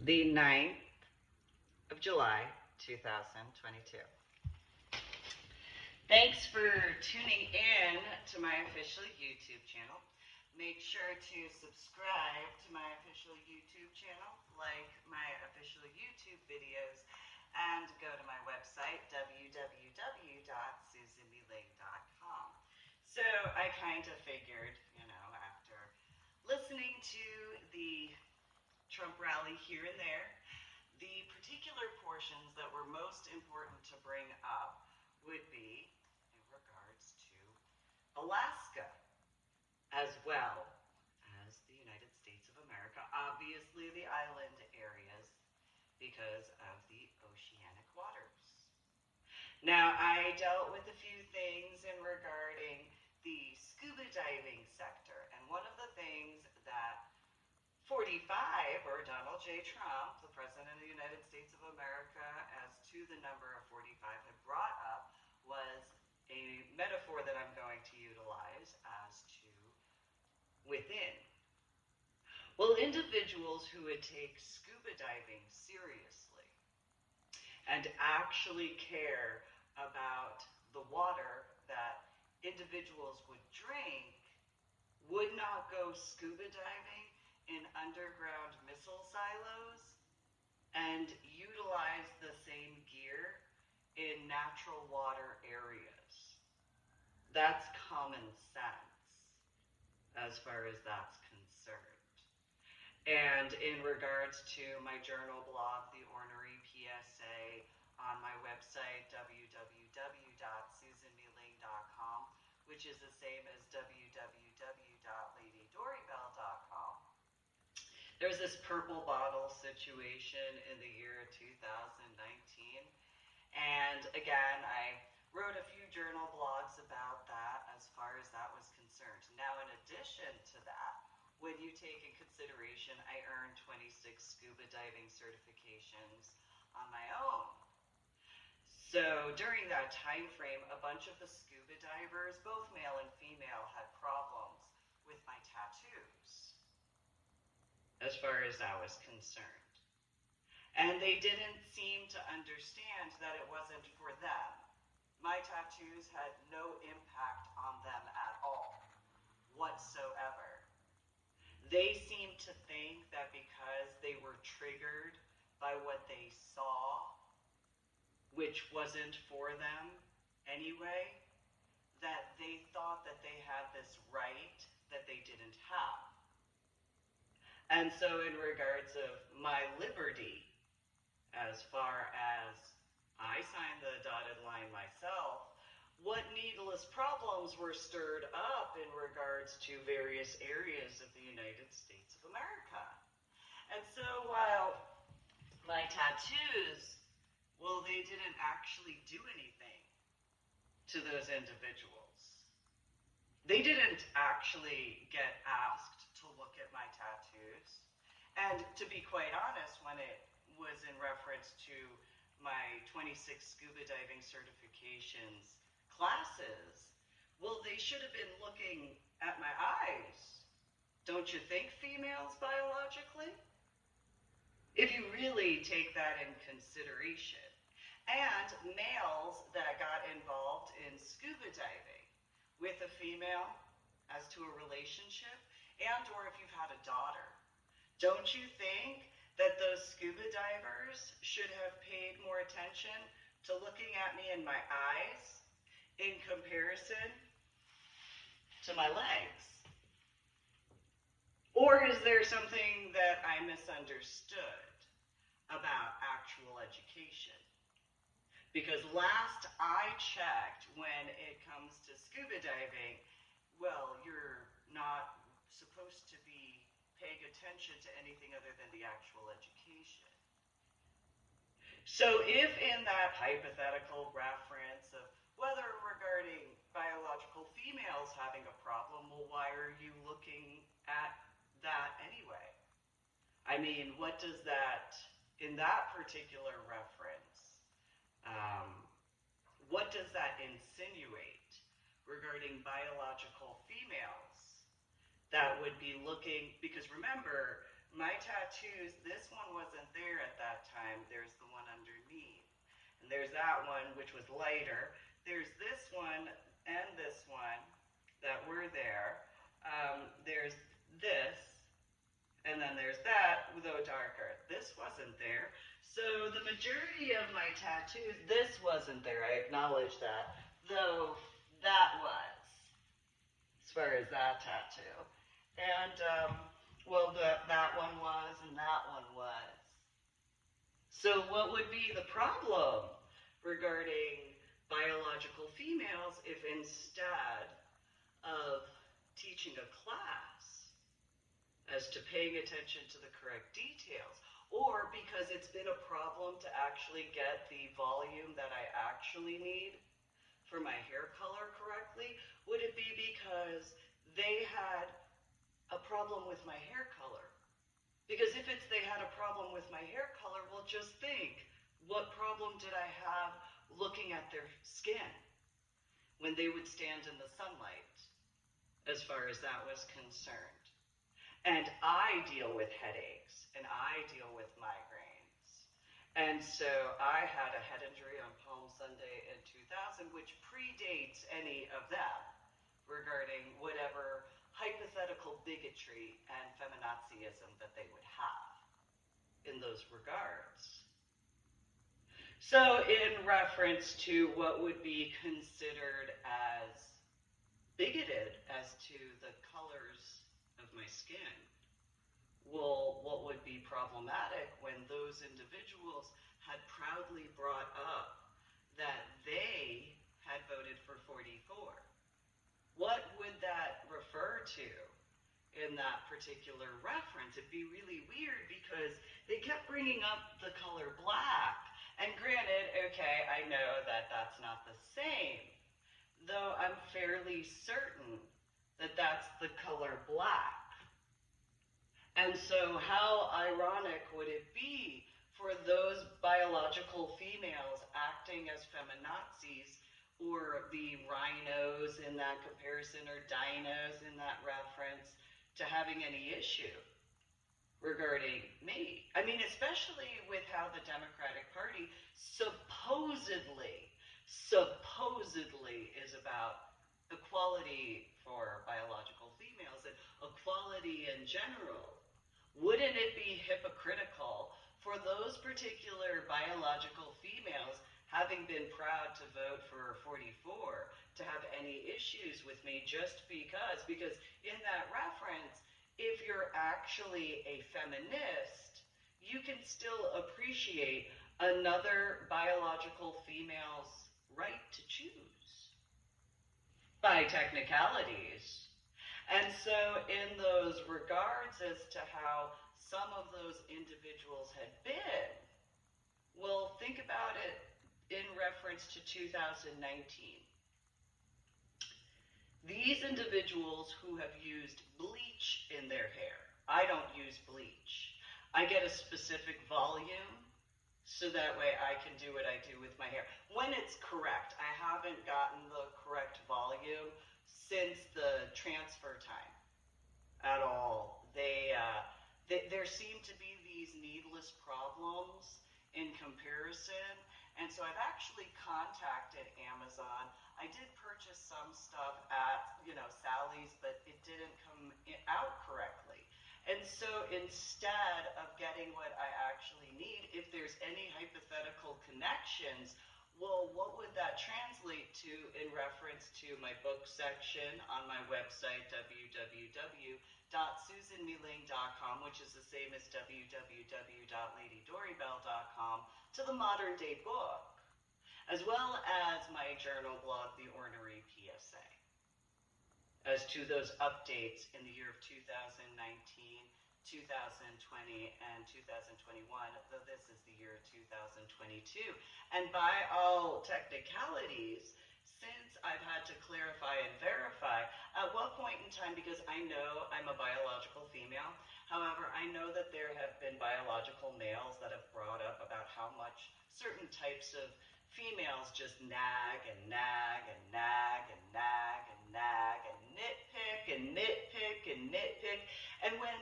the 9th of July, 2022. Thanks for tuning in to my official YouTube channel. Make sure to subscribe to my official YouTube channel, like my official YouTube videos, and go to my website, www.susanmeling.com. So I kind of figured, after listening to the Trump rally here and there, the particular portions that were most important to bring up would be in regards to Alaska, as well as the United States of America, obviously the island areas because of the oceanic waters. Now, I dealt with a few things in regarding the scuba diving sector, and one of the things that 45, or Donald J. Trump, the President of the United States of America, as to the number of 45, had brought up was a metaphor that I'm going to utilize as to within. Well, individuals who would take scuba diving seriously and actually care about the water that individuals would drink would not go scuba diving in underground missile silos and utilize the same gear in natural water areas. That's common sense as far as that's concerned. And in regards to my journal blog, The Ornery PSA, on my website, www.susanmeling.com, which is the same as www.ladydorybell.com. There's this purple bottle situation in the year 2019. And again, I wrote a few journal blogs about that as far as that was concerned. Now, in addition to that, when you take in consideration, I earned 26 scuba diving certifications on my own. So during that time frame, a bunch of the scuba divers, both male and female, had problems with my tattoos, as far as that was concerned. And they didn't seem to understand that it wasn't for them. My tattoos had no impact on them at all, whatsoever. They seemed to think that because they were triggered by what they saw, which wasn't for them anyway, that they thought that they had this right that they didn't have. And so in regards of my liberty, as far as I signed the dotted line myself, what needless problems were stirred up in regards to various areas of the United States of America. And so while my tattoos, well, they didn't actually do anything to those individuals. They didn't actually get asked to look at my tattoos. And to be quite honest, when it was in reference to my 26 scuba diving certifications classes, well, they should have been looking at my eyes. Don't you think, females biologically? If you really take that in consideration. And males that got involved in scuba diving with a female as to a relationship, and or if you've had a daughter, don't you think that those scuba divers should have paid more attention to looking at me in my eyes in comparison to my legs? Or is there something that I misunderstood about actual education? Because last I checked, when it comes to scuba diving, well, you're not supposed to be paying attention to anything other than the actual education. So if in that hypothetical reference of whether regarding biological females having a problem, well, why are you looking at that anyway? I mean, what does that, in that particular reference, what does that insinuate regarding biological females that would be looking, because remember, my tattoos, this one wasn't there at that time. There's the one underneath. And there's that one, which was lighter. There's this one and this one that were there. There's this, and then there's that, though darker. This wasn't there. So the majority of my tattoos, this wasn't there. I acknowledge that. Though that was, as far as that tattoo. And, well, that one was, and that one was. So what would be the problem regarding biological females if instead of teaching a class as to paying attention to the correct details, or because it's been a problem to actually get the volume that I actually need for my hair color correctly, would it be because they had a problem with my hair color? Because if it's they had a problem with my hair color, well, just think, what problem did I have looking at their skin when they would stand in the sunlight, as far as that was concerned? And I deal with headaches, and I deal with migraines. And so I had a head injury on Palm Sunday in 2000, which predates any of them, regarding whatever hypothetical bigotry and feminazism that they would have in those regards. So in reference to what would be considered as bigoted as to the colors of my skin, well, what would be problematic when those individuals had proudly brought up that they had voted for 44? What would that refer to in that particular reference? It'd be really weird because they kept bringing up the color black. And granted, okay, I know that that's not the same, though I'm fairly certain that that's the color black. And so how ironic would it be for those biological females acting as feminazis, or the rhinos in that comparison, or dinos in that reference, to having any issue regarding me? I mean, especially with how the Democratic Party supposedly is about equality for biological females and equality in general. Wouldn't it be hypocritical for those particular biological females, having been proud to vote for 44, to have any issues with me just because in that reference, if you're actually a feminist, you can still appreciate another biological female's right to choose by technicalities. And so in those regards as to how some of those individuals had been, well, think about it in reference to 2019. These individuals who have used bleach in their hair, I don't use bleach. I get a specific volume so that way I can do what I do with my hair when it's correct. I haven't gotten the correct volume since the transfer time at all. There seem to be these needless problems in comparison, and so I've actually contacted Amazon. I did purchase some stuff at, Sally's, but it didn't come out correctly. And so instead of getting what I actually need, if there's any hypothetical connections, well, what would that translate to in reference to my book section on my website, www.susanmeling.com, which is the same as www.ladydorybell.com, to the modern day book, as well as my journal blog, The Ornery PSA, as to those updates in the year of 2019, 2020, and 2021, though this is the year 2022. And by all technicalities, since I've had to clarify and verify, at what point in time, because I know I'm a biological female, however, I know that there have been biological males that have brought up about how much certain types of females just nag and nag and nag and nag and nag and nitpick and nitpick and nitpick. And when,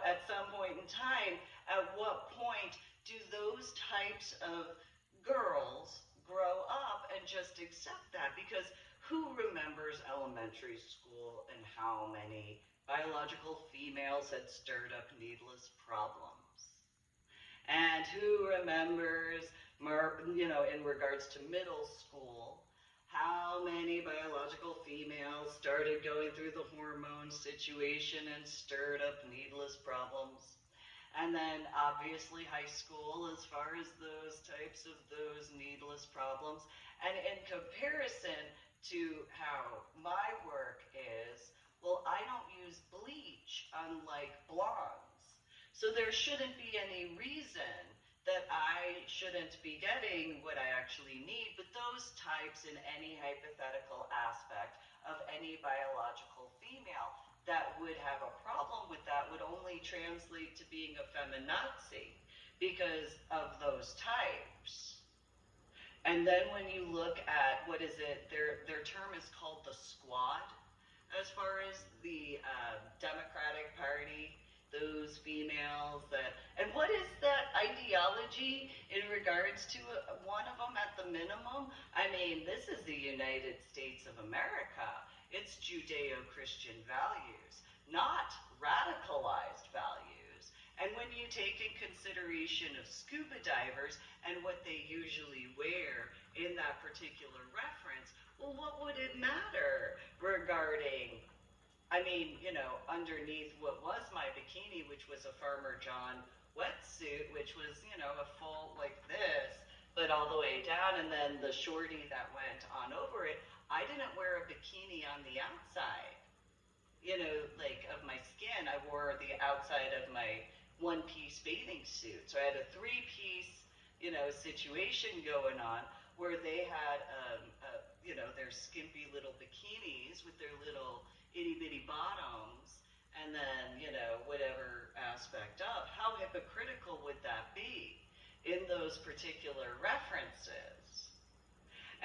at some point in time, at what point do those types of girls grow up and just accept that? Because who remembers elementary school and how many biological females had stirred up needless problems? And who remembers, in regards to middle school, how many biological females started going through the hormone situation and stirred up needless problems? And then obviously high school as far as those types of those needless problems. And in comparison to how my work is, well, I don't use bleach unlike blondes. So there shouldn't be any reason that I shouldn't be getting what I actually need, but those types in any hypothetical aspect of any biological female that would have a problem with that would only translate to being a feminazi because of those types. And then when you look at, what is it, their term is called the squad, as far as the Democratic Party, those females that, and what is that ideology in regards to one of them at the minimum? I mean, this is the United States of America. It's Judeo-Christian values, not radicalized values. And when you take in consideration of scuba divers and what they usually wear in that particular reference, well, what would it matter regarding, underneath what was my bikini, which was a Farmer John wetsuit, which was, a full like this, but all the way down, and then the shorty that went on over it, I didn't wear a bikini on the outside, of my skin. I wore the outside of my one-piece bathing suit. So I had a three-piece, situation going on where they had, their skimpy little bikinis with their little itty-bitty bottoms, and then, whatever aspect of. How hypocritical would that be in those particular references?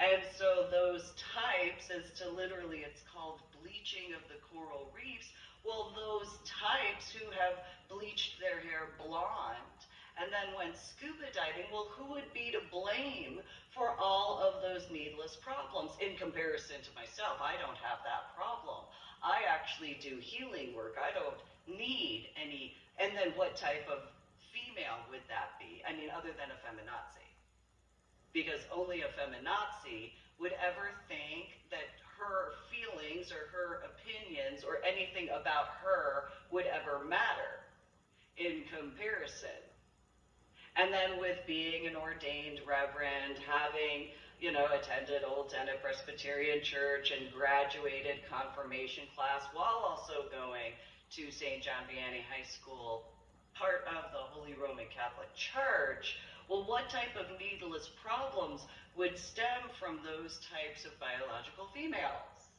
And so those types, as to literally, it's called bleaching of the coral reefs. Well, those types who have bleached their hair blonde and then went scuba diving, well, who would be to blame for all of those needless problems? In comparison to myself, I don't have that problem. I actually do healing work. I don't need any, and then what type of female would that be? Other than a feminazi. Because only a feminazi would ever think that her feelings or her opinions or anything about her would ever matter in comparison. And then with being an ordained reverend, having, attended Old Tenet Presbyterian Church and graduated confirmation class while also going to St. John Vianney High School, part of the Holy Roman Catholic Church, well, what type of needless problems would stem from those types of biological females?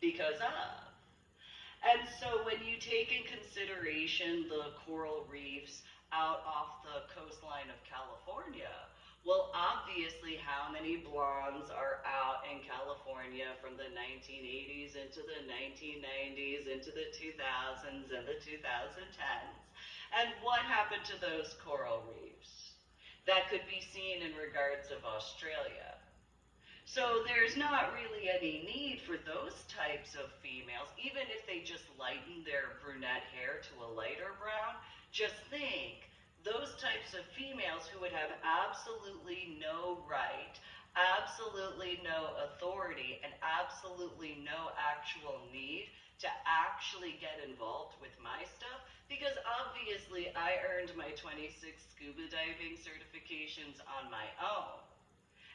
Because of. And so when you take in consideration the coral reefs out off the coastline of California, well, obviously how many blondes are out in California from the 1980s into the 1990s, into the 2000s and the 2010s? And what happened to those coral reefs? That could be seen in regards of Australia. So there's not really any need for those types of females, even if they just lighten their brunette hair to a lighter brown. Just think, those types of females who would have absolutely no right, absolutely no authority, and absolutely no actual need to actually get involved with my stuff, because obviously I earned my 26 scuba diving certifications on my own.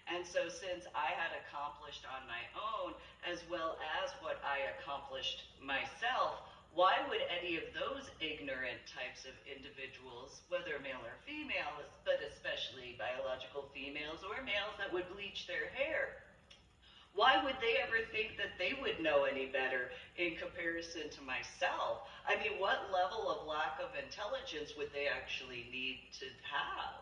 And so since I had accomplished on my own, as well as what I accomplished myself, why would any of those ignorant types of individuals, whether male or female, but especially biological females or males that would bleach their hair, why would they ever think that they would know any better in comparison to myself? What level of lack of intelligence would they actually need to have?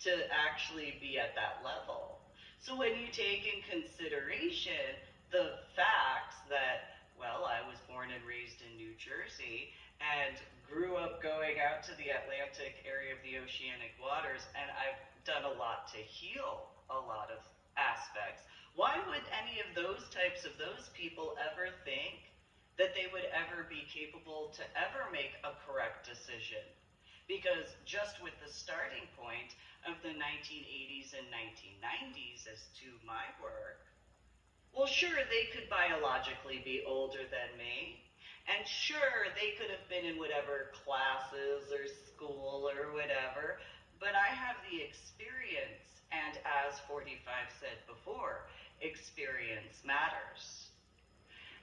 to actually be at that level. So when you take in consideration the facts that, well, I was born and raised in New Jersey and grew up going out to the Atlantic area of the oceanic waters, and I've done a lot to heal a lot of aspects. Why would any of those types of those people ever think that they would ever be capable to ever make a correct decision? Because just with the starting point of the 1980s and 1990s as to my work, well, sure, they could biologically be older than me. And sure, they could have been in whatever classes or school or whatever. But I have the experience. And as 45 said before, experience matters.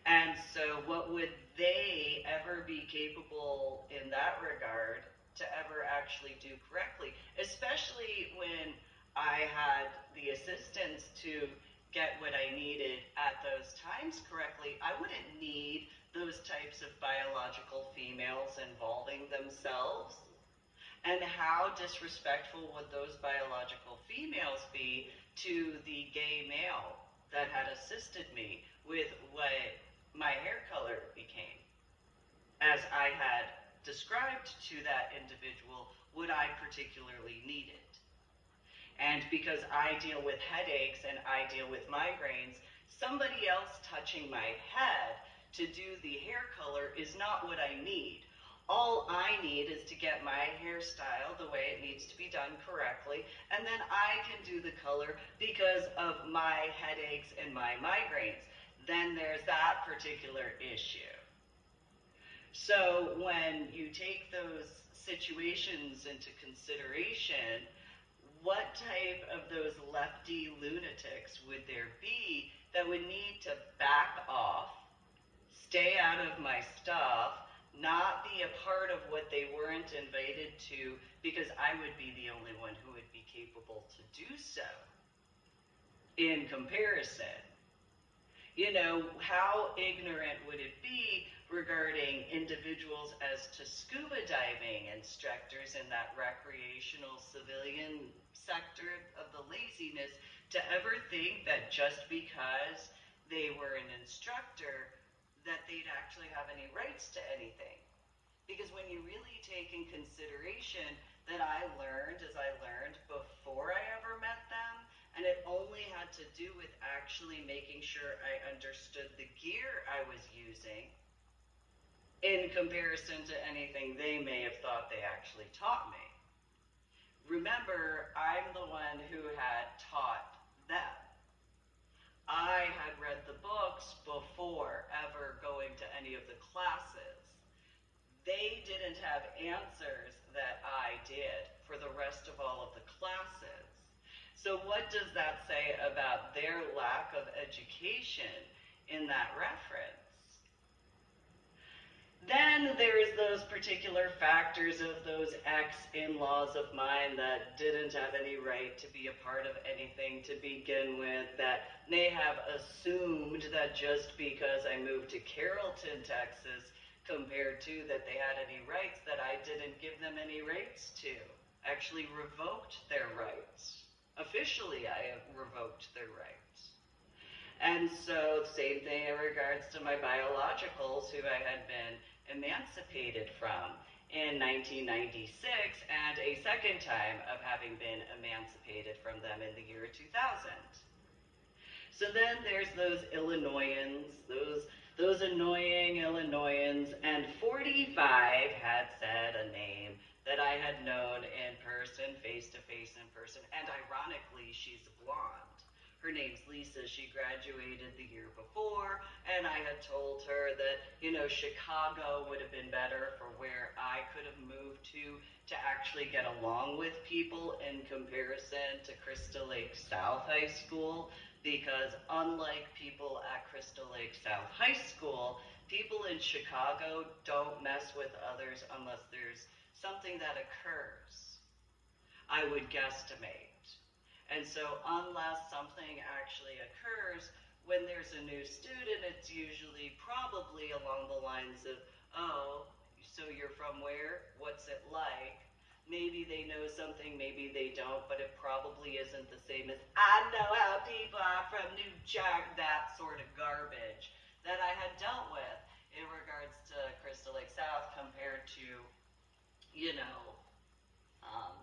And so, what would they ever be capable in that regard to ever actually do correctly? Especially when I had the assistance to get what I needed at those times correctly, I wouldn't need those types of biological females involving themselves. And how disrespectful would those biological females be to the gay male that had assisted me with what my hair color became, as I had described to that individual what I particularly needed. And because I deal with headaches and I deal with migraines, somebody else touching my head to do the hair color is not what I need. All I need is to get my hairstyle the way it needs to be done correctly, and then I can do the color because of my headaches and my migraines. Then there's that particular issue. So when you take those situations into consideration, what type of those lefty lunatics would there be that would need to back off, stay out of my stuff, not be a part of what they weren't invited to, because I would be the only one who would be capable to do so in comparison? You know, how ignorant would it be regarding individuals as to scuba diving instructors in that recreational civilian sector of the laziness to ever think that just because they were an instructor that they'd actually have any rights to anything? Because when you really take in consideration that I learned as I learned before I ever met them, and it only had to do with actually making sure I understood the gear I was using in comparison to anything they may have thought they actually taught me. Remember, I'm the one who had taught them. I had read the books before ever going to any of the classes. They didn't have answers that I did for the rest of all of the classes. So what does that say about their lack of education in that reference? Then there's those particular factors of those ex-in-laws of mine that didn't have any right to be a part of anything to begin with, that may have assumed that just because I moved to Carrollton, Texas, compared to that they had any rights, that I didn't give them any rights to. Actually revoked their rights. Officially, I have revoked their rights. And so, same thing in regards to my biologicals, who I had been emancipated from in 1996, and a second time of having been emancipated from them in the year 2000. So then there's those Illinoisans, those annoying Illinoisans, and 45 had said a name that I had known in person, face-to-face in person, and ironically, she's blonde. Her name's Lisa. She graduated the year before, and I had told her that, you know, Chicago would have been better for where I could have moved to actually get along with people in comparison to Crystal Lake South High School, because unlike people at Crystal Lake South High School, people in Chicago don't mess with others unless there's something that occurs, I would guesstimate. And so unless something actually occurs, when there's a new student, it's usually probably along the lines of, oh, so you're from where? What's it like? Maybe they know something, maybe they don't, but it probably isn't the same as I know how people are from New Jersey, that sort of garbage that I had dealt with in regards to Crystal Lake South compared to, you know, um,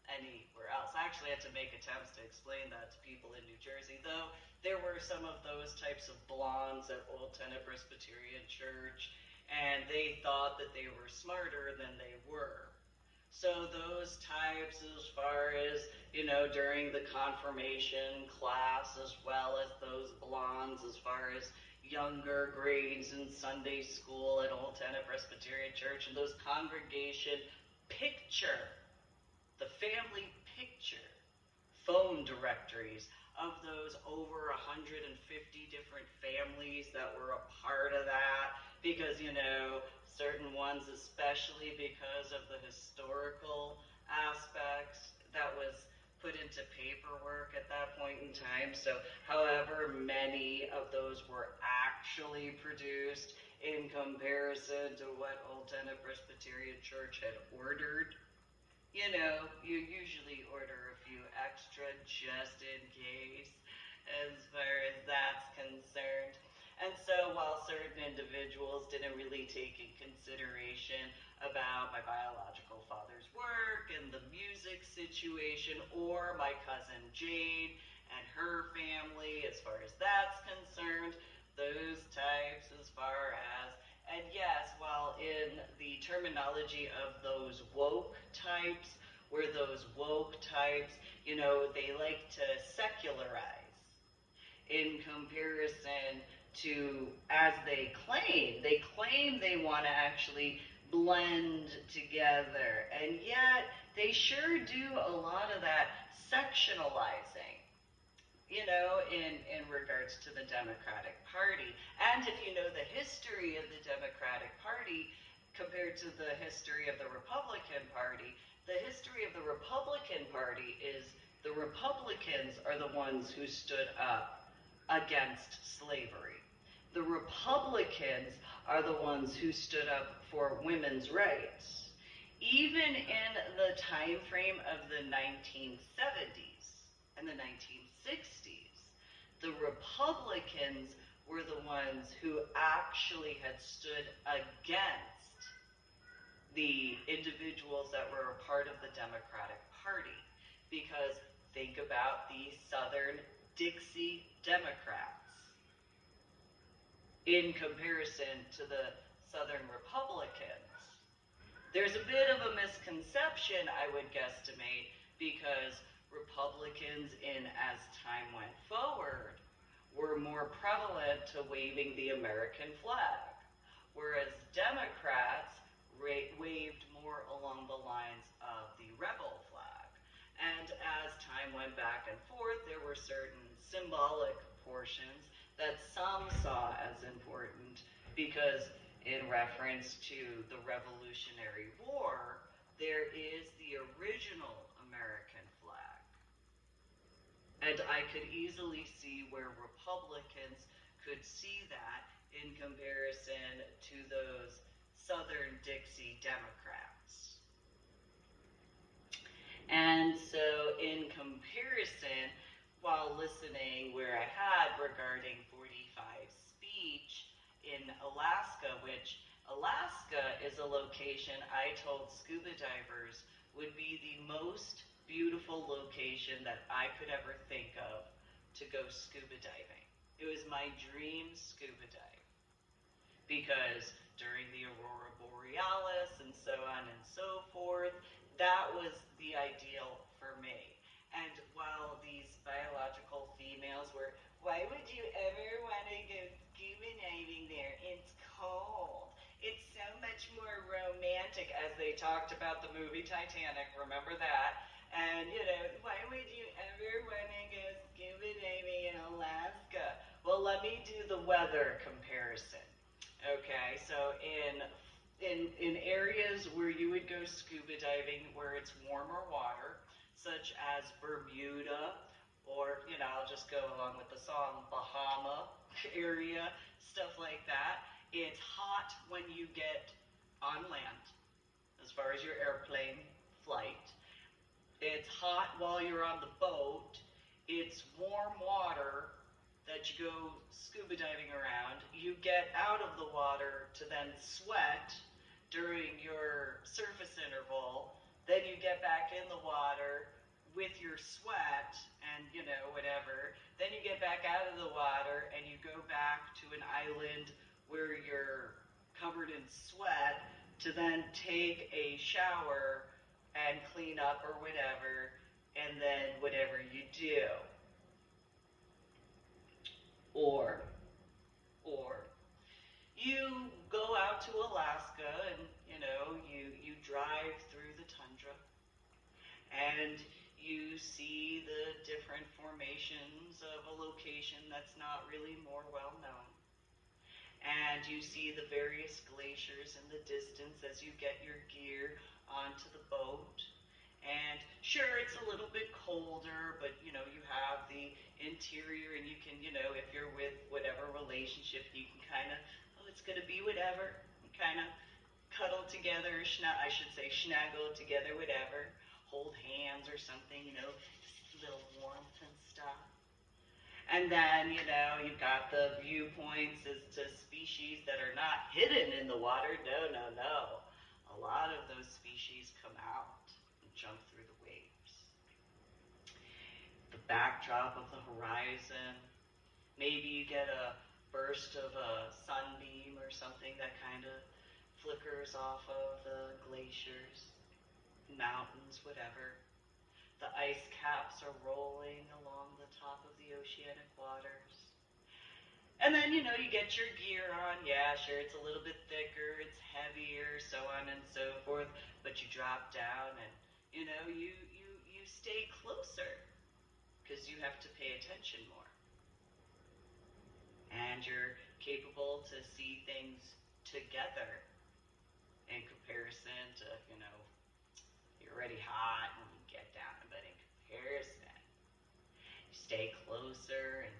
anywhere else. I actually had to make attempts to explain that to people in New Jersey, though there were some of those types of blondes at Old Tenet Presbyterian Church, and they thought that they were smarter than they were. So those types, as far as, you know, during the confirmation class, as well as those blondes, as far as younger grades in Sunday school at Old Tenet Presbyterian Church, and those congregation picture, the family picture, phone directories of those over 150 different families that were a part of that, because, you know, certain ones, especially because of the historical aspects that was put into paperwork at that point in time. So however many of those were actually produced in comparison to what Old Tenet Presbyterian Church had ordered, you know, you usually order a few extra just in case, as far as that's concerned. And so while certain individuals didn't really take in consideration about my biological father's work and the music situation, or my cousin Jade and her family, as far as that's concerned, those types, as far as, and yes, while in the terminology of those woke types, where those woke types, you know, they like to secularize in comparison to, as they claim they want to actually blend together, and yet they sure do a lot of that sectionalizing, you know, in regards to the Democratic Party. And if you know the history of the Democratic Party compared to the history of the Republican Party, the history of the Republican Party is the Republicans are the ones who stood up against slavery. The Republicans are the ones who stood up for women's rights. Even in the time frame of the 1970s and the 1960s, the Republicans were the ones who actually had stood against the individuals that were a part of the Democratic Party. Because think about the Southern Dixie Democrats in comparison to the Southern Republicans. There's a bit of a misconception, I would guesstimate, because Republicans, in as time went forward, were more prevalent to waving the American flag, whereas Democrats waved more along the lines of the rebel flag. And as time went back and forth, there were certain symbolic portions that some saw as important because, in reference to the Revolutionary War, there is the original American flag. And I could easily see where Republicans could see that in comparison to those Southern Dixie Democrats. And so in comparison, while listening where I had regarding 45 speech in Alaska, which Alaska is a location I told scuba divers would be the most beautiful location that I could ever think of to go scuba diving. It was my dream scuba dive because during the aurora borealis and so on and so forth, that was the ideal for me. And while these biological females were, why would you ever want to go scuba diving there? It's cold. It's so much more romantic, as they talked about the movie Titanic, remember that? And, you know, why would you ever want to go scuba diving in Alaska? Well, let me do the weather comparison. Okay, so in areas where you would go scuba diving where it's warmer water, such as Bermuda, or, you know, I'll just go along with the song, Bahama area, stuff like that. It's hot when you get on land, as far as your airplane flight. It's hot while you're on the boat. It's warm water that you go scuba diving around. You get out of the water to then sweat during your surface interval. Then you get back in the water with your sweat and, whatever. Then you get back out of the water and you go back to an island where you're covered in sweat to then take a shower and clean up or whatever, and then whatever you do. Or, or you go out to Alaska and, you drive through the tundra and you see the different formations of a location that's not really more well known. And you see the various glaciers in the distance as you get your gear onto the boat. And sure, it's a little bit colder, but you have the interior, and you can, if you're with whatever relationship, you can kind of, it's going to be whatever. You kind of cuddle together, I should say snuggle together, whatever. Hold hands or something, little warmth and stuff. And then, you've got the viewpoints as to species that are not hidden in the water. No, no, no. A lot of those species come out and jump through the waves. The backdrop of the horizon. Maybe you get a burst of a sunbeam or something that kind of flickers off of the glaciers, mountains, whatever. The ice caps are rolling along the top of the oceanic waters. And then, you get your gear on. Yeah, sure, it's a little bit thicker, it's heavier, so on and so forth. But you drop down and, you stay closer because you have to pay attention more. And you're capable to see things together in comparison to, you're already hot when you get down, but in comparison, you stay closer and,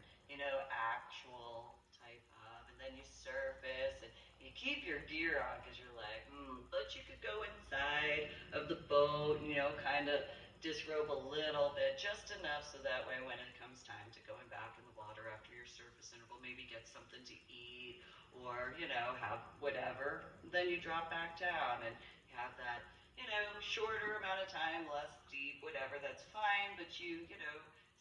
actual type of, and then you surface and you keep your gear on because you're like, but you could go inside of the boat, kind of disrobe a little bit, just enough so that way when it comes time to going back in the water after your surface interval, maybe get something to eat or, have whatever, then you drop back down and you have that, shorter amount of time, less deep, whatever, that's fine, but you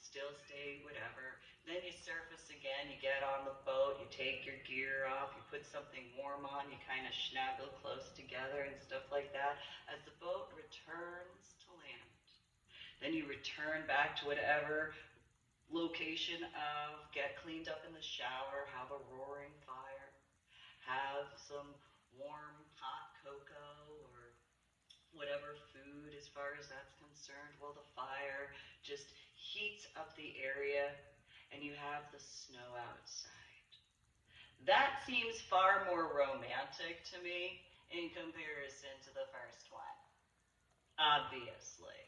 still stay whatever. Then you surface again, you get on the boat, you take your gear off, you put something warm on, you kind of snuggle close together and stuff like that as the boat returns to land. Then you return back to whatever location of get cleaned up in the shower, have a roaring fire, have some warm hot cocoa or whatever food as far as that's concerned. Well, the fire just heats up the area and you have the snow outside. That seems far more romantic to me in comparison to the first one. Obviously.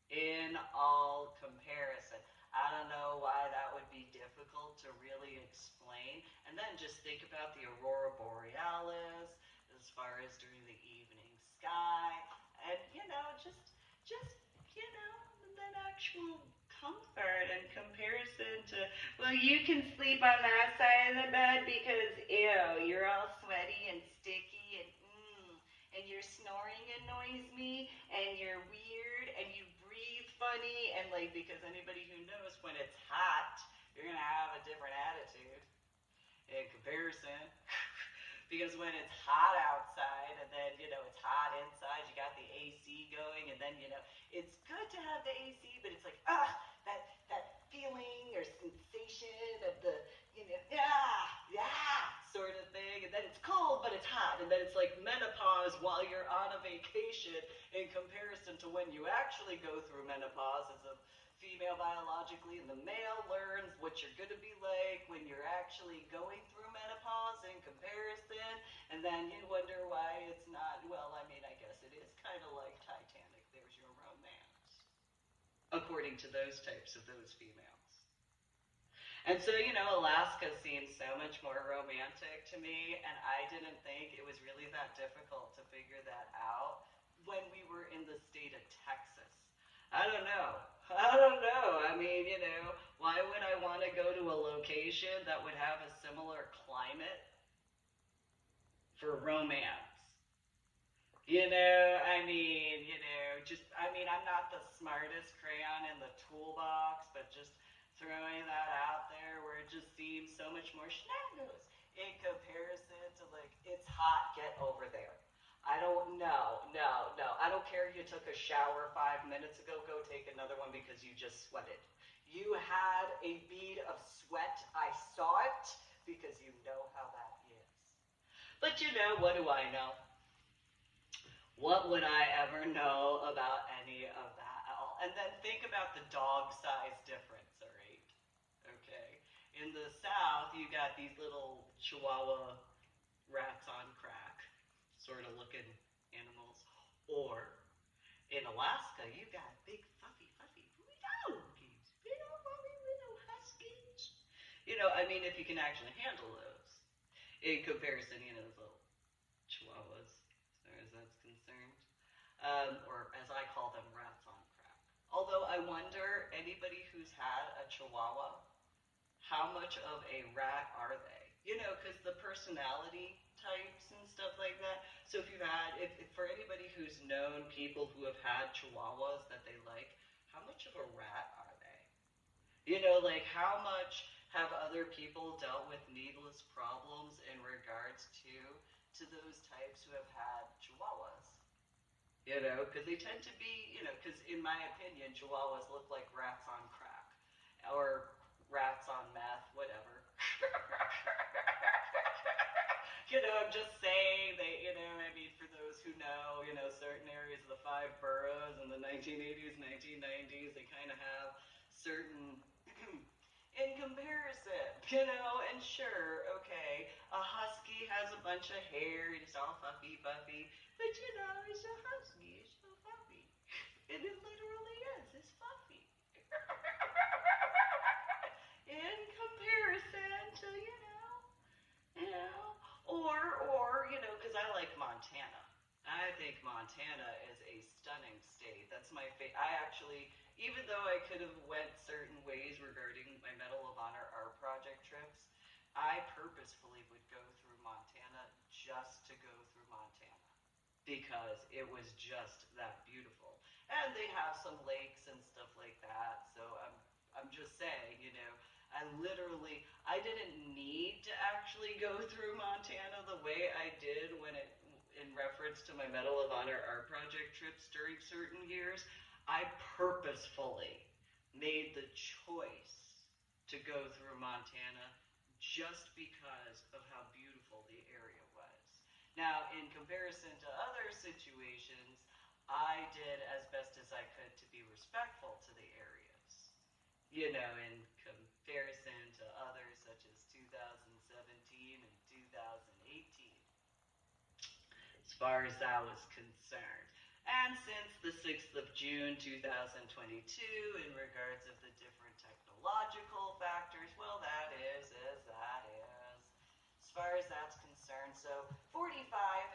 In all comparison. I don't know why that would be difficult to really explain. And then just think about the aurora borealis as far as during the evening sky. And, and then actual comfort in comparison to, well, you can sleep on that side of the bed because, ew, you're all sweaty and sticky and your snoring annoys me and you're weird and you breathe funny and because anybody who knows when it's hot, you're going to have a different attitude in comparison. Because when it's hot outside and then, it's hot inside, you got the AC going and then, it's good to have the AC, but it's like, that feeling or sensation of the, sort of thing. And then it's cold, but it's hot. And then it's like menopause while you're on a vacation in comparison to when you actually go through menopause as a female biologically, and the male learns what you're going to be like when you're actually going through menopause in comparison, and then you wonder why it's not, well, I mean, I guess it is kind of like Titanic. There's your romance, according to those types of those females. And so, Alaska seems so much more romantic to me, and I didn't think it was really that difficult to figure that out when we were in the state of Texas. I don't know. I don't know. I mean, why would I want to go to a location that would have a similar climate for romance? I'm not the smartest crayon in the toolbox, but just throwing that out there where it just seems so much more schnaggles in comparison to, like, it's hot, get over there. I don't know, no, no. I don't care if you took a shower 5 minutes ago, go take another one because you just sweated. You had a bead of sweat. I saw it because you know how that is. But what do I know? What would I ever know about any of that at all? And then think about the dog size difference, all right? Okay. In the South, you got these little Chihuahua rats on crack sort of looking animals. Or in Alaska, you got big, fluffy doggies. Big old fluffy little huskies. If you can actually handle those in comparison, those little chihuahuas, as far as that's concerned. Or as I call them, rats on crack. Although I wonder, anybody who's had a chihuahua, how much of a rat are they? Because the personality types and stuff like that. So if for anybody who's known people who have had chihuahuas that they like, how much of a rat are they? Like how much have other people dealt with needless problems in regards to those types who have had chihuahuas? Because they tend to be, because in my opinion, chihuahuas look like rats on crack or rats on meth, whatever. I'm just saying for those who know, certain areas of the five boroughs in the 1980s, 1990s, they kind of have certain in comparison, and sure, okay, a husky has a bunch of hair, it's all fluffy, but it's a husky, it's so fluffy. And it literally is, it's fluffy. In comparison to, you know, because I like Montana. I think Montana is a stunning state. That's my favorite. I actually, even though I could have went certain ways regarding my Medal of Honor art project trips, I purposefully would go through Montana just to go through Montana because it was just that beautiful. And they have some lakes and stuff like that. So I'm just saying, I didn't need to actually go through Montana the way I did in reference to my Medal of Honor art project trips during certain years. I purposefully made the choice to go through Montana just because of how beautiful the area was. Now, in comparison to other situations, I did as best as I could to be respectful to the areas. In comparison to others such as 2017 and 2018, as far as that was concerned. And since the 6th of June 2022, in regards of the different technological factors, well, that is as that is. As far as that's concerned, so 45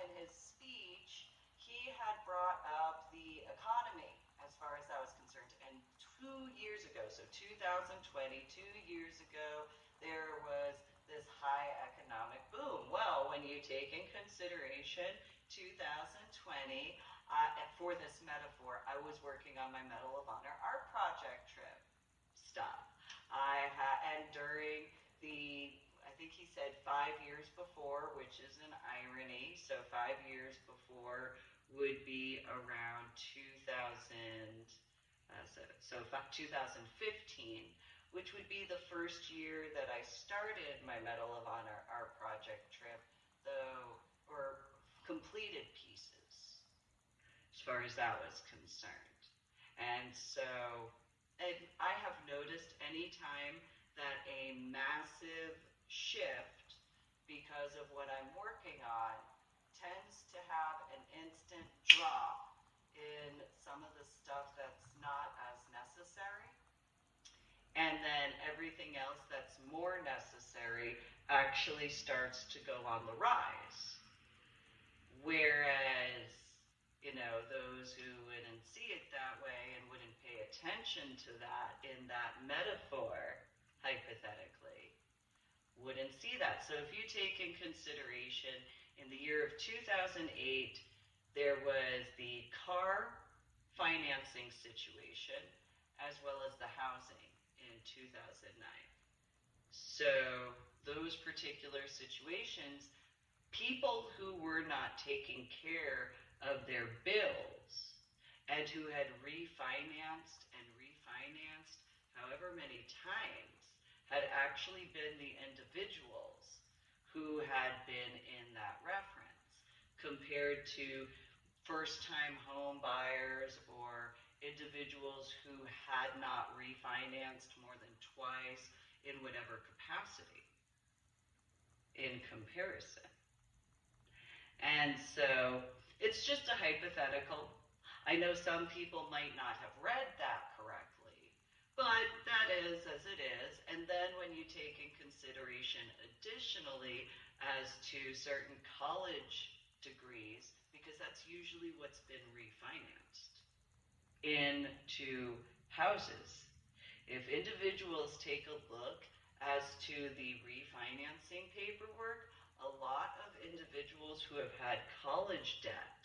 in his speech, he had brought up the economy as far as that was concerned. And 2 years ago, so 2020, 2 years ago, there was this high economic boom. Well, when you take in consideration 2020, for this metaphor, I was working on my Medal of Honor art project trip stuff. And during I think he said 5 years before, which is an irony. So 5 years before would be around 2000. So 2015, which would be the first year that I started my Medal of Honor art project trip, though, or completed pieces, as far as that was concerned. And so I have noticed any time that a massive shift because of what I'm working on tends to have an instant drop in some of the stuff that's not as necessary. And then everything else that's more necessary actually starts to go on the rise. Whereas, those who wouldn't see it that way and wouldn't pay attention to that in that metaphor, hypothetically, wouldn't see that. So if you take in consideration, in the year of 2008, there was the car financing situation as well as the housing in 2009. So those particular situations, people who were not taking care of their bills and who had refinanced and refinanced however many times had actually been the individuals who had been in that reference, compared to first-time home buyers or individuals who had not refinanced more than twice in whatever capacity in comparison. And so it's just a hypothetical. I know some people might not have read that correctly, but that is as it is. And then when you take in consideration additionally as to certain college degrees, because that's usually what's been refinanced into houses. If individuals take a look as to the refinancing paperwork, a lot of individuals who have had college debt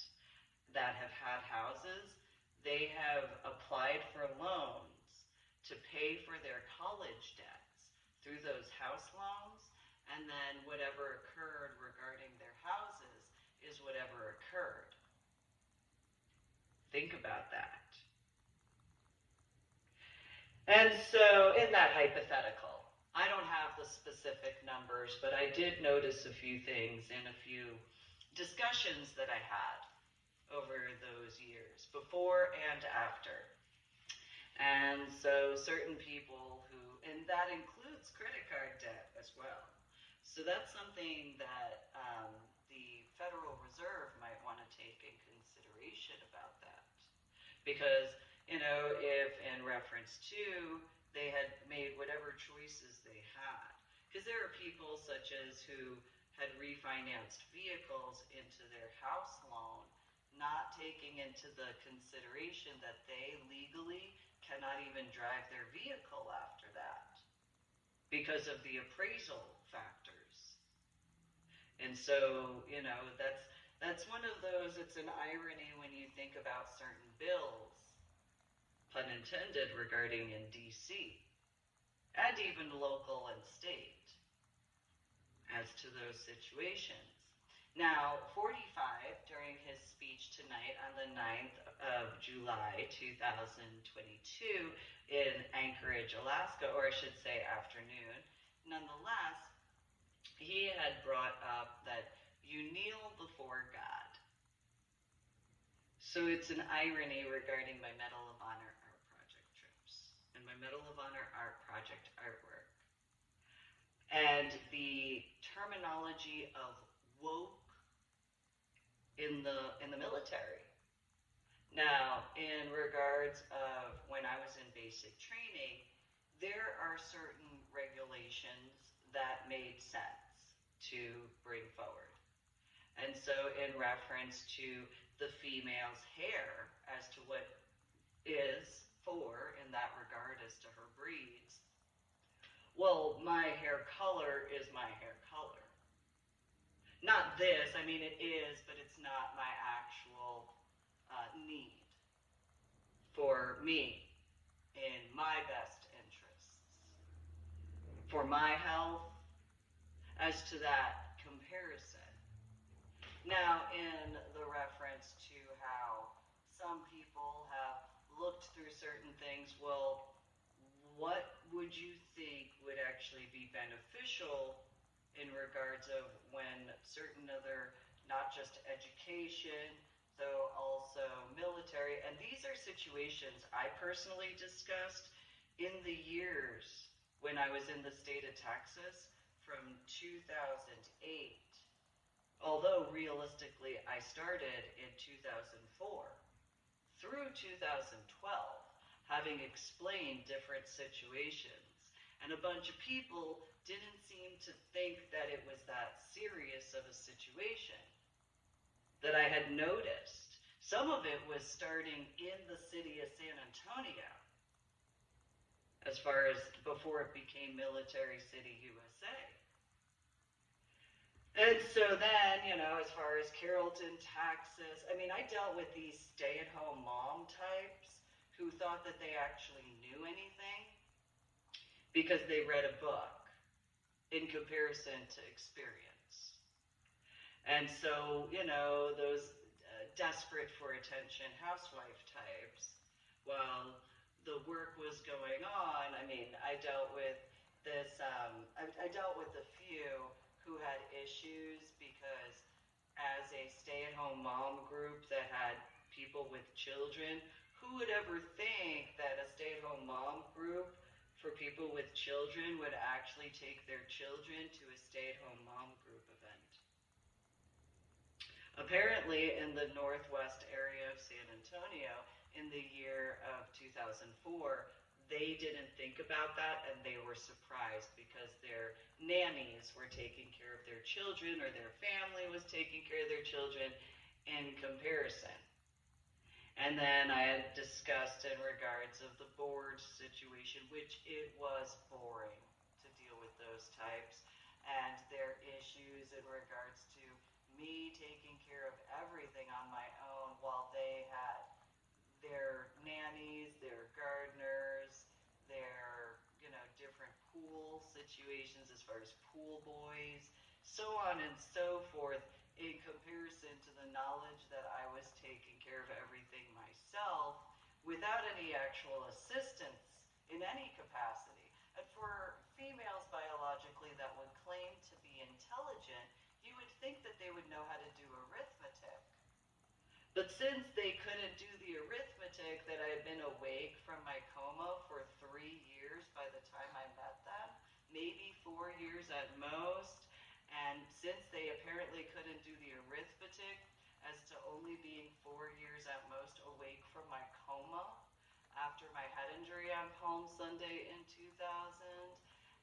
that have had houses, they have applied for loans to pay for their college debts through those house loans, and then whatever occurred regarding their houses is whatever occurred. Think about that. And so in that hypothetical, I don't have the specific numbers, but I did notice a few things in a few discussions that I had over those years, before and after. And so certain people who, and that includes credit card debt as well. So that's something that the Federal Reserve might want to take in consideration about that. Because, you know, if in reference to they had made whatever choices they had. Because there are people such as who had refinanced vehicles into their house loan, not taking into the consideration that they legally cannot even drive their vehicle after that because of the appraisal factors. And so, you know, that's one of those, it's an irony when you think about certain bills, pun intended, regarding in DC, and even local and state, as to those situations. Now, 45, during his speech tonight on the 9th of July, 2022, in Anchorage, Alaska, or I should say afternoon, nonetheless, he had brought up that you kneel before God. So it's an irony regarding my Medal of Honor Art Project trips and my Medal of Honor Art Project artwork. And the terminology of woke in the military. Now, in regards of when I was in basic training, there are certain regulations that made sense to bring forward. And so in reference to the female's hair as to what is for in that regard as to her breeds, well, my hair color is my hair color. Not this, I mean it is, but it's not my actual need for me in my best interests, for my health, as to that comparison. Now, in the reference to how some people have looked through certain things, well, what would you think would actually be beneficial in regards of when certain other, not just education, though also military, and these are situations I personally discussed in the years when I was in the state of Texas from 2008, although realistically I started in 2004 through 2012, having explained different situations. And a bunch of people didn't seem to think that it was that serious of a situation that I had noticed. Some of it was starting in the city of San Antonio. as far as before it became Military City, USA. And so then, as far as Carrollton, Texas, I mean, I dealt with these stay at home mom types who thought that they actually knew anything because they read a book in comparison to experience. And so, those desperate for attention housewife types, while the work was going on, I mean, I dealt with I dealt with a few who had issues because as a stay-at-home mom group that had people with children, who would ever think that a stay-at-home mom group for people with children would actually take their children to a stay-at-home mom group event? Apparently, in the northwest area of San Antonio, in the year of 2004, they didn't think about that and they were surprised because their nannies were taking care of their children or their family was taking care of their children in comparison. And then I had discussed in regards of the board situation, which it was boring to deal with those types and their issues in regards to me taking care of everything on my own while they had their nannies, their gardeners, their, different pool situations as far as pool boys, so on and so forth, in comparison to the knowledge that I was taking care of everything myself without any actual assistance in any capacity. And for females biologically that would claim to be intelligent, you would think that they would know how to do arithmetic. But since they couldn't do the arithmetic, that I had been awake from my coma for 3 years by the time I met them, maybe 4 years at most, and since they apparently couldn't do the arithmetic as to only being 4 years at most awake from my coma after my head injury on Palm Sunday in 2000,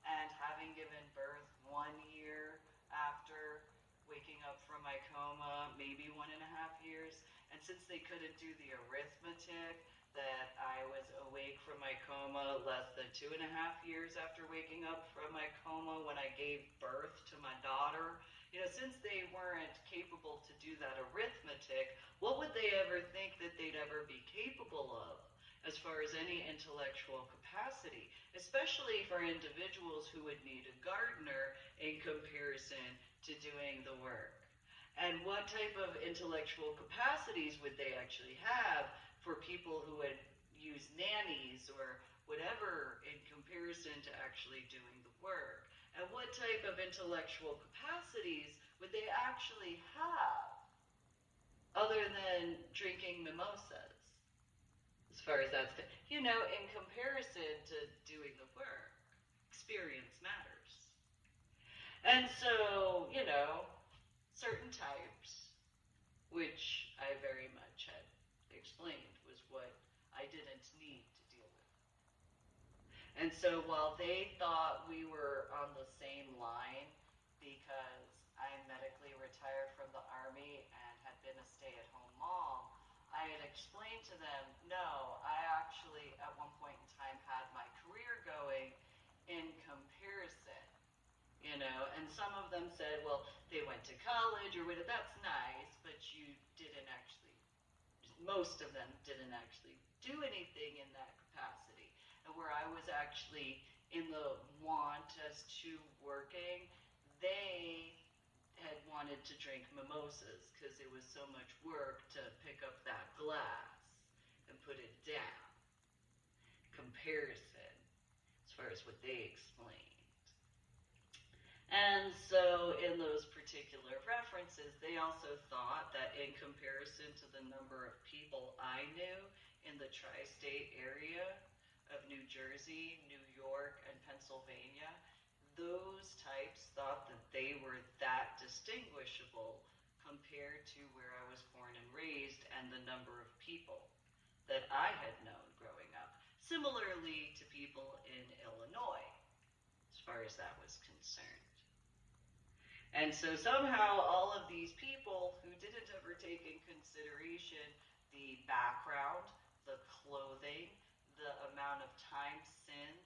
and having given birth 1 year after waking up from my coma, maybe 1.5 years. And since they couldn't do the arithmetic, that I was awake from my coma less than 2.5 years after waking up from my coma when I gave birth to my daughter, since they weren't capable to do that arithmetic, what would they ever think that they'd ever be capable of as far as any intellectual capacity, especially for individuals who would need a gardener in comparison to doing the work? And what type of intellectual capacities would they actually have for people who would use nannies or whatever in comparison to actually doing the work? And what type of intellectual capacities would they actually have other than drinking mimosas? As far as that's, in comparison to doing the work, experience matters. And so, certain types, which I very much had explained was what I didn't need to deal with. And so while they thought we were on the same line because I'm medically retired from the Army and had been a stay-at-home mom, I had explained to them, no, I actually at one point in time had my career going in comparison. And some of them said, well, they went to college or whatever, that's nice, but you didn't actually, most of them didn't actually do anything in that capacity. And where I was actually in the want as to working, they had wanted to drink mimosas because it was so much work to pick up that glass and put it down. Comparison, as far as what they explained. And so in those particular references, they also thought that in comparison to the number of people I knew in the tri-state area of New Jersey, New York, and Pennsylvania, those types thought that they were that distinguishable compared to where I was born and raised and the number of people that I had known growing up. Similarly to people in Illinois, as far as that was concerned. And so somehow all of these people who didn't ever take in consideration the background, the clothing, the amount of time since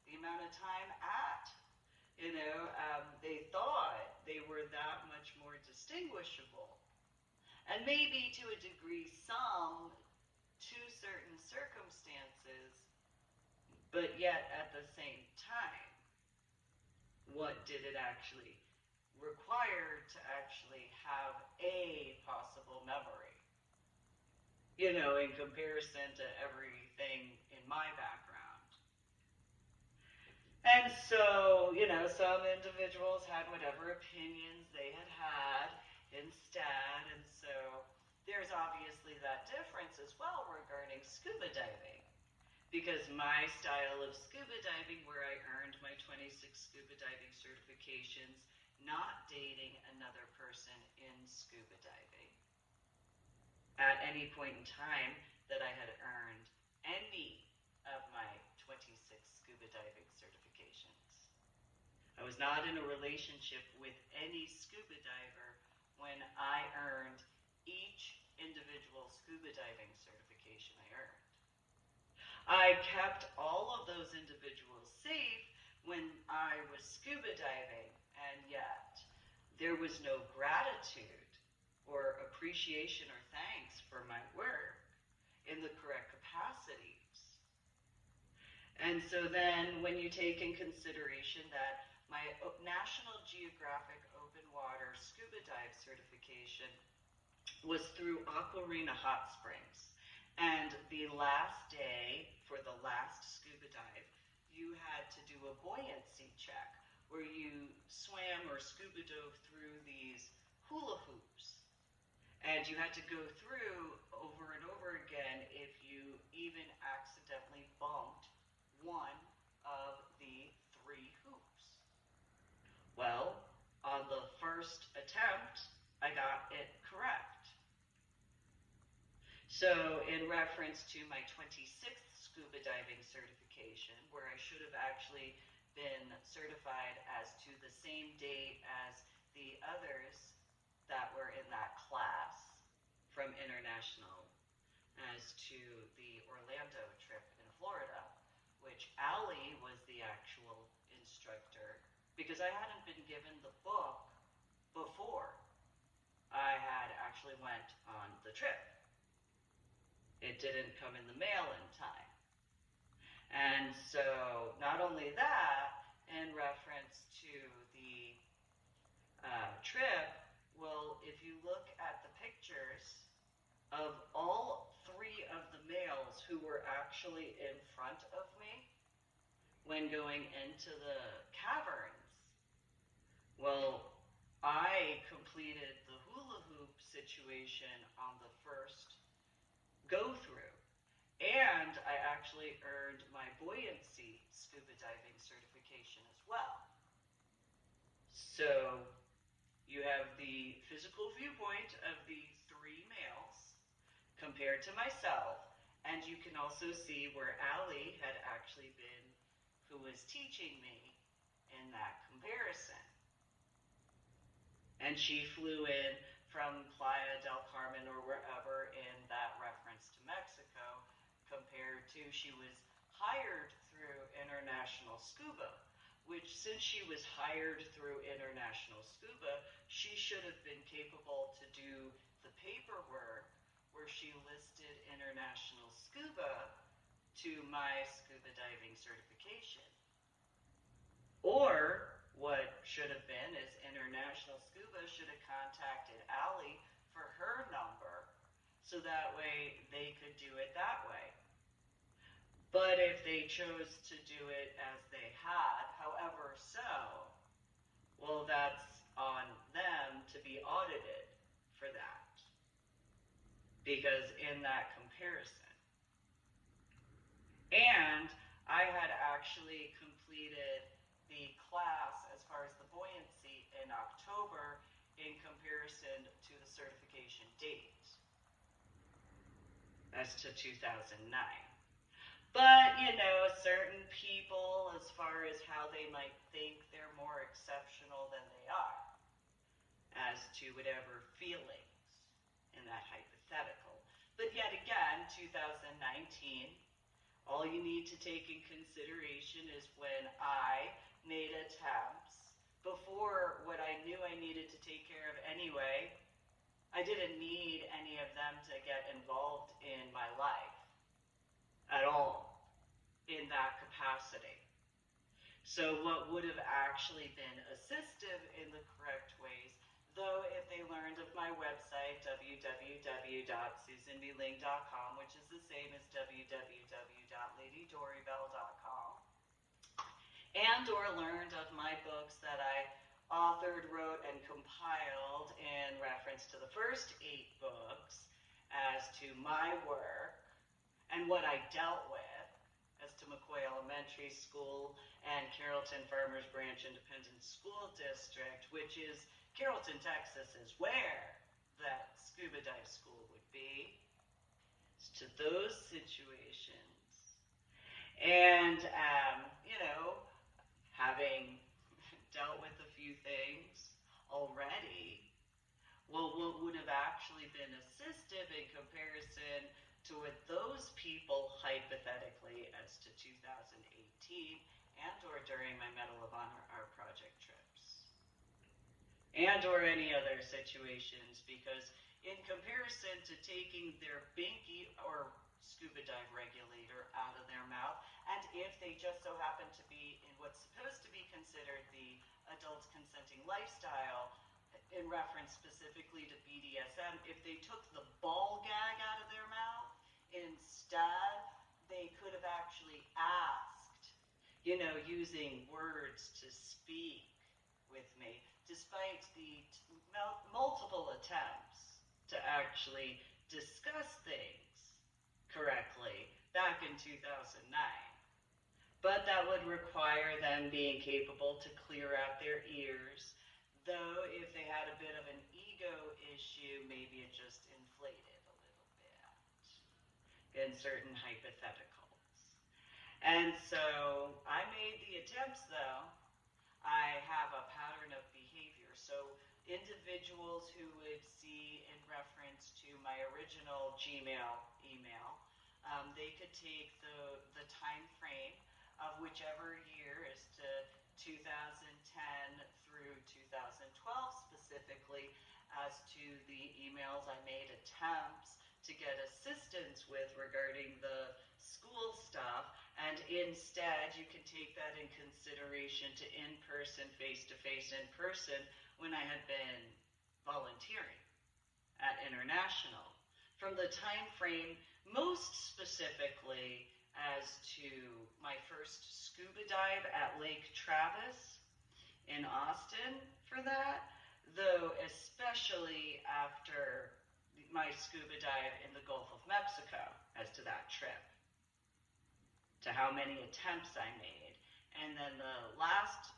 the amount of time at. They thought they were that much more distinguishable. And maybe to a degree, some to certain circumstances, but yet at the same time, what did it actually require to actually have a possible memory? In comparison to everything in my background. And so, some individuals had whatever opinions they had had instead, and so there's obviously that difference as well regarding scuba diving. Because my style of scuba diving, where I earned my 26 scuba diving certifications, not dating another person in scuba diving at any point in time that I had earned any of my 26 scuba diving certifications. I was not in a relationship with any scuba diver when I earned each individual scuba diving certification I earned. I kept all of those individuals safe when I was scuba diving, and yet there was no gratitude or appreciation or thanks for my work in the correct capacities. And so then when you take in consideration that my National Geographic Open Water Scuba Dive certification was through Aquarina Hot Springs, and the last day for the last scuba dive, you had to do a buoyancy check where you swam or scuba dove through these hula hoops. And you had to go through over and over again if you even accidentally bumped one of the 3 hoops. Well, on the first attempt, I got it correct. So in reference to my 26th scuba diving certification, where I should have actually been certified as to the same date as the others that were in that class from international, as to the Orlando trip in Florida, which Allie was the actual instructor, because I hadn't been given the book before I had actually went on the trip. It didn't come in the mail in time. And so not only that, in reference to the trip, well, if you look at the pictures of all 3 of the males who were actually in front of me when going into the caverns, well, I completed the hula hoop situation on the first go through. And I actually earned my buoyancy scuba diving certification as well. So you have the physical viewpoint of the 3 males compared to myself, and you can also see where Allie had actually been, who was teaching me in that comparison. And she flew in from Playa del Carmen or wherever in that reference to Mexico, compared to she was hired through International Scuba, which since she was hired through International Scuba, she should have been capable to do the paperwork where she listed International Scuba to my scuba diving certification. Or what should have been is International Scuba should have contacted Allie for her number, so that way they could do it that way. But if they chose to do it as they had, however so, well, that's on them to be audited for that. Because in that comparison. And I had actually completed the class as far as the buoyancy in October in comparison to the certification date. As to 2009. But, certain people, as far as how they might think they're more exceptional than they are, as to whatever feelings in that hypothetical. But yet again, 2019, All you need to take in consideration is when I made attempts before what I knew I needed to take care of anyway. I didn't need any of them to get involved in my life at all in that capacity. So what would have actually been assistive in the correct ways, though if they learned of my website, www.susanmeling.com, which is the same as www.ladydorybell.com, and or learned of my books that I authored, wrote, and compiled in reference to the first 8 books as to my work and what I dealt with as to McCoy Elementary School and Carrollton Farmers Branch Independent School District, which is Carrollton, Texas, is where that scuba dive school would be. It's to those situations. And, having dealt with a few things already, well, what would have actually been assistive in comparison to what those people, hypothetically, as to 2018 and or during my Medal of Honor art project trips, and or any other situations, because in comparison to taking their binky or scuba dive regulator out of their mouth, and if they just so happen to be in what's supposed to be considered the adult consenting lifestyle, in reference specifically to BDSM, if they took the ball gag out of their mouth, instead, they could have actually asked, using words to speak with me, despite the multiple attempts to actually discuss things correctly back in 2009. But that would require them being capable to clear out their ears, though if they had a bit of an ego issue, maybe it just inflated a little bit in certain hypotheticals. And so I made the attempts, though. I have a pattern of behavior. So individuals who would see in reference to my original Gmail email, they could take the time frame of whichever year as to 2010 through 2012 specifically as to the emails I made attempts to get assistance with regarding the school stuff, and instead you can take that in consideration to in-person, face-to-face in-person when I had been volunteering at International. From the time frame, most specifically as to my first scuba dive at Lake Travis in Austin for that, though especially after my scuba dive in the Gulf of Mexico as to that trip, to how many attempts I made. And then the last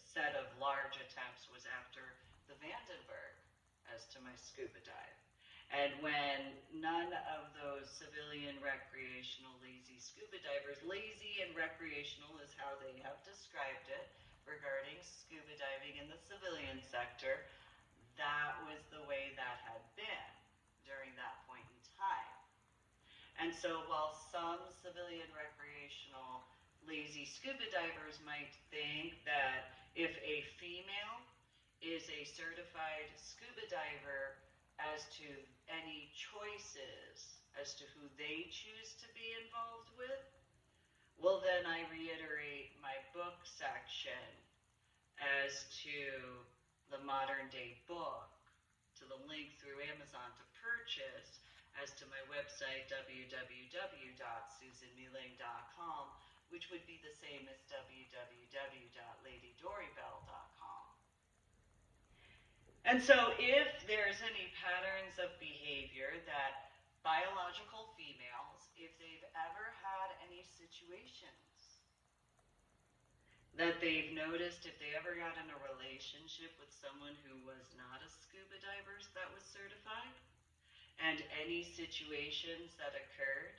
set of large attempts was after the Vandenberg as to my scuba dive. And when none of those civilian recreational lazy scuba divers, lazy and recreational is how they have described it regarding scuba diving in the civilian sector, that was the way that had been during that point in time. And so while some civilian recreational lazy scuba divers might think that if a female is a certified scuba diver as to any choices as to who they choose to be involved with, well then I reiterate my book section as to the modern day book, to the link through Amazon to purchase, as to my website www.susanmeling.com, which would be the same as www.ladydorybell.com. And so if there's any patterns of behavior that biological females, if they've ever had any situations that they've noticed, if they ever got in a relationship with someone who was not a scuba diver that was certified, and any situations that occurred,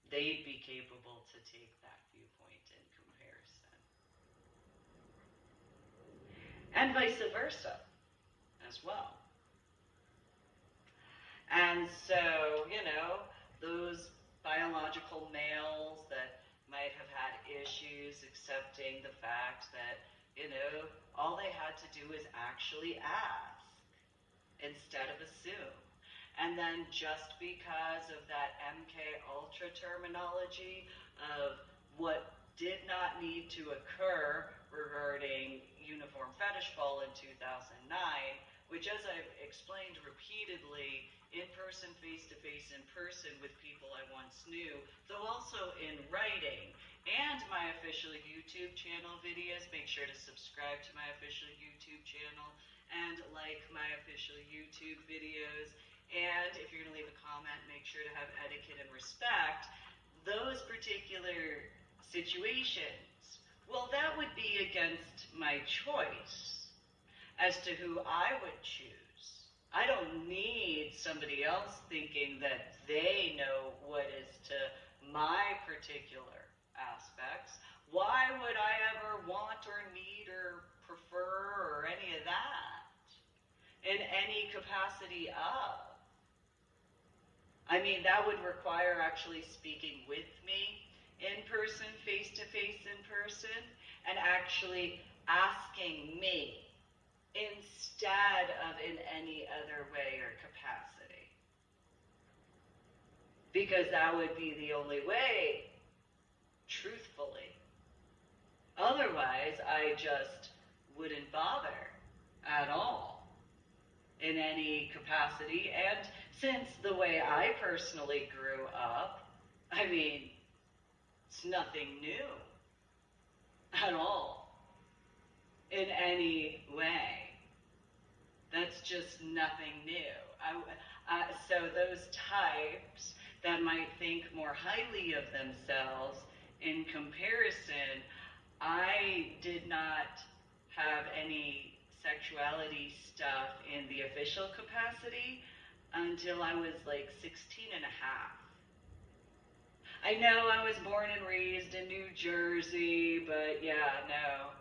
they'd be capable to take that viewpoint in comparison. And vice versa as well. And so, those biological males that might have had issues accepting the fact that, all they had to do is actually ask instead of assume. And then just because of that MK Ultra terminology of what did not need to occur regarding uniform fetish ball in 2009, which, as I've explained repeatedly, in person, face-to-face, in person with people I once knew, though also in writing, and my official YouTube channel videos. Make sure to subscribe to my official YouTube channel and like my official YouTube videos. And if you're going to leave a comment, make sure to have etiquette and respect. Those particular situations, well, that would be against my choice as to who I would choose. I don't need somebody else thinking that they know what is to my particular aspects. Why would I ever want or need or prefer or any of that in any capacity of? I mean, that would require actually speaking with me in person, face-to-face in person, and actually asking me instead of in any other way or capacity. Because that would be the only way, truthfully. Otherwise, I just wouldn't bother at all in any capacity. And since the way I personally grew up, I mean, it's nothing new at all in any way. That's just nothing new. So those types that might think more highly of themselves in comparison, I did not have any sexuality stuff in the official capacity until I was like 16 and a half. I know I was born and raised in New Jersey, but yeah, no,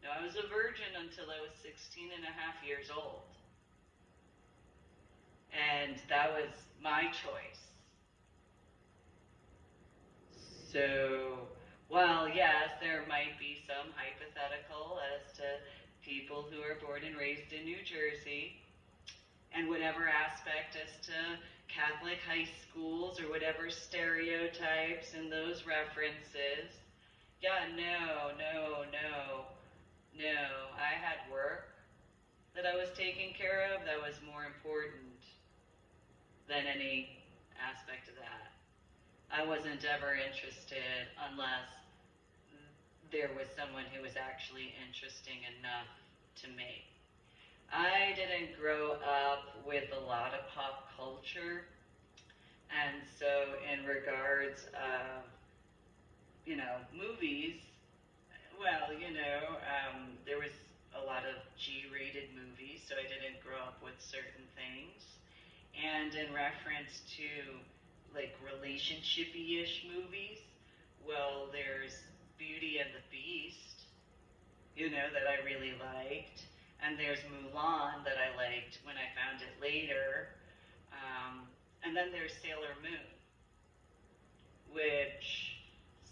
I was a virgin until I was 16 and a half years old. And that was my choice. So, while yes, there might be some hypothetical as to people who are born and raised in New Jersey, and whatever aspect as to Catholic high schools or whatever stereotypes and those references, yeah, no. I had work that I was taking care of that was more important than any aspect of that. I wasn't ever interested unless there was someone who was actually interesting enough to me. I didn't grow up with a lot of pop culture, and so in regards of, movies, well, there was a lot of G-rated movies, so I didn't grow up with certain things. And in reference to, like, relationship-y-ish movies, well, there's Beauty and the Beast, that I really liked. And there's Mulan that I liked when I found it later. And then there's Sailor Moon, which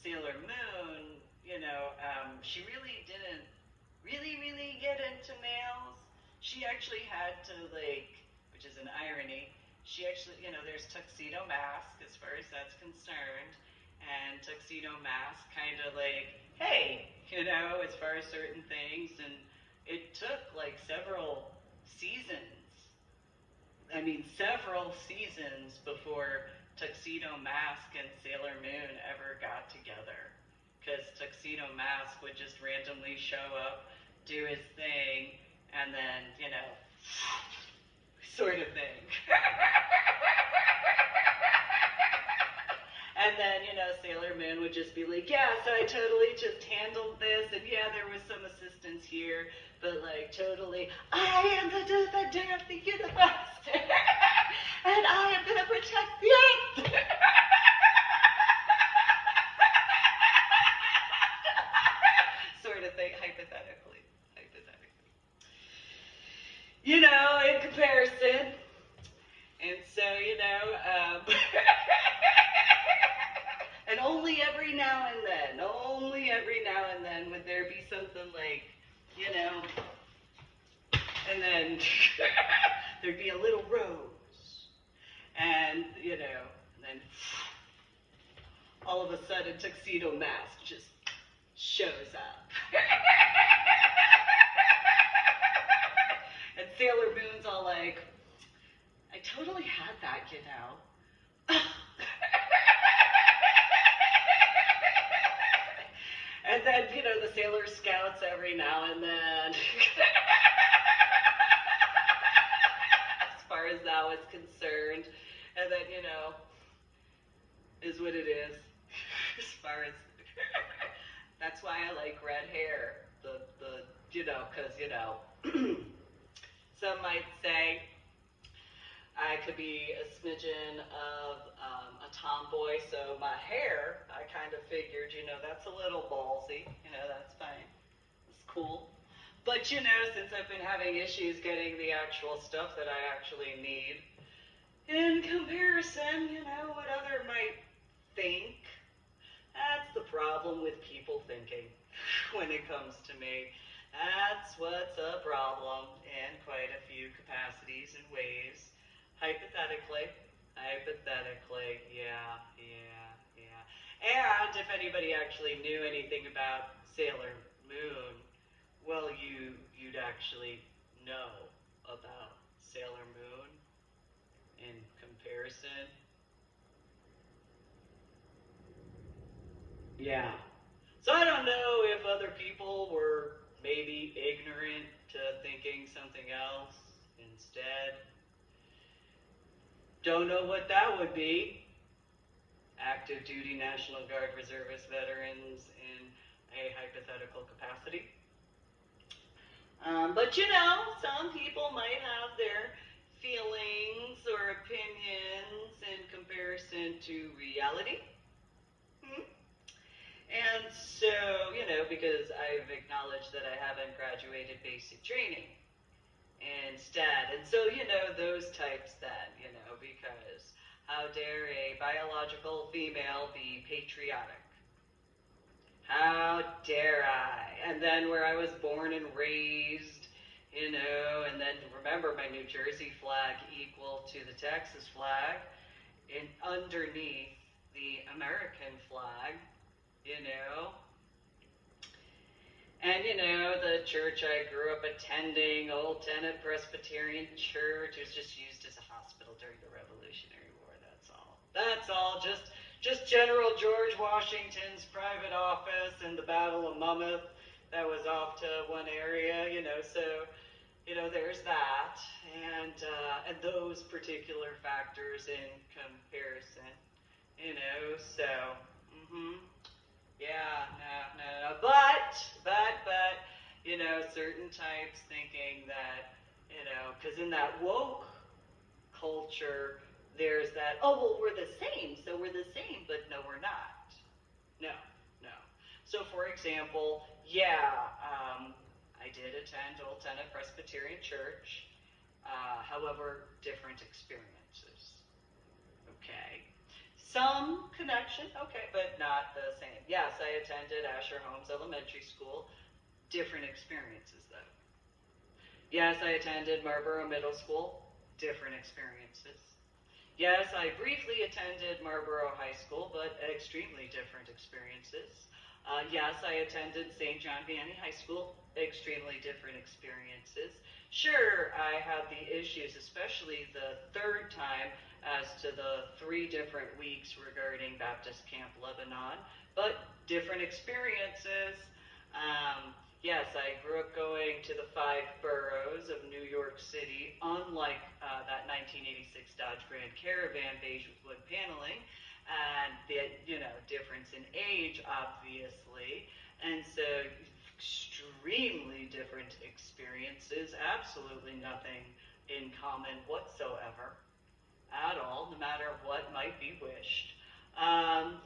Sailor Moon, she really didn't really get into males. She actually had to, which is an irony, she actually, there's Tuxedo Mask as far as that's concerned. And Tuxedo Mask kind of hey, as far as certain things. And it took several seasons. Several seasons before Tuxedo Mask and Sailor Moon ever got together. Because Tuxedo Mask would just randomly show up, do his thing, and then, sort of thing. And then, Sailor Moon would just be like, yeah, so I totally just handled this, and yeah, there was some assistance here, but totally, I am the defender of the universe, and I am going to protect the earth. Sort of thing, hypothetically. In comparison. And so, every now and then would there be something like, you know, and then there'd be a little rose, and, you know, and then all of a sudden Tuxedo Mask just shows up. And Sailor Moon's all like, I totally had that, you know. And then, you know, the Sailor Scouts every now and then. As far as that was concerned. And then, you know, is what it is. As far as, that's why I like red hair. You know, because, you know, some might say I could be a smidgen of a tomboy, so my hair, I kind of figured, you know, that's a little ballsy, you know, that's fine, it's cool. But, you know, since I've been having issues getting the actual stuff that I actually need, in comparison, you know, what other might think, that's the problem with people thinking when it comes to me. That's what's a problem in quite a few capacities and ways. Hypothetically, yeah. And if anybody actually knew anything about Sailor Moon, well, you'd actually know about Sailor Moon in comparison. Yeah. So I don't know if other people were maybe ignorant to thinking something else instead. Don't know what that would be. Active duty National Guard reservist veterans in a hypothetical capacity. But you know, some people might have their feelings or opinions in comparison to reality. And so, you know, because I've acknowledged that I haven't graduated basic training instead. And so, you know, those types then, you know, because how dare a biological female be patriotic? How dare I? And then where I was born and raised, you know, and then remember my New Jersey flag equal to the Texas flag, and underneath the American flag, you know. And, you know, the church I grew up attending, Old Tenet Presbyterian Church, was just used as a hospital during the Revolutionary War, that's all. That's all, just General George Washington's private office and the Battle of Monmouth, that was off to one area, you know, so, you know, there's that, and those particular factors in comparison, you know, so, yeah, no. But, you know, certain types thinking that, you know, because in that woke culture, there's that, oh, well, we're the same, but no, we're not. No. So, for example, yeah, I did attend Old Tenet Presbyterian Church, however, different experiences. Okay. Some connection, okay, but not the same. Yes, I attended Asher Holmes Elementary School. Different experiences, though. Yes, I attended Marlboro Middle School. Different experiences. Yes, I briefly attended Marlboro High School, but extremely different experiences. Yes, I attended St. John Vianney High School. Extremely different experiences. Sure, I had the issues, especially the third time, as to the 3 different weeks regarding Baptist Camp Lebanon, but different experiences. Yes, I grew up going to the 5 boroughs of New York City, unlike that 1986 Dodge Grand Caravan beige with wood paneling, and the, you know, difference in age, obviously, and so extremely different experiences, absolutely nothing in common whatsoever. At all, no matter what might be wished. And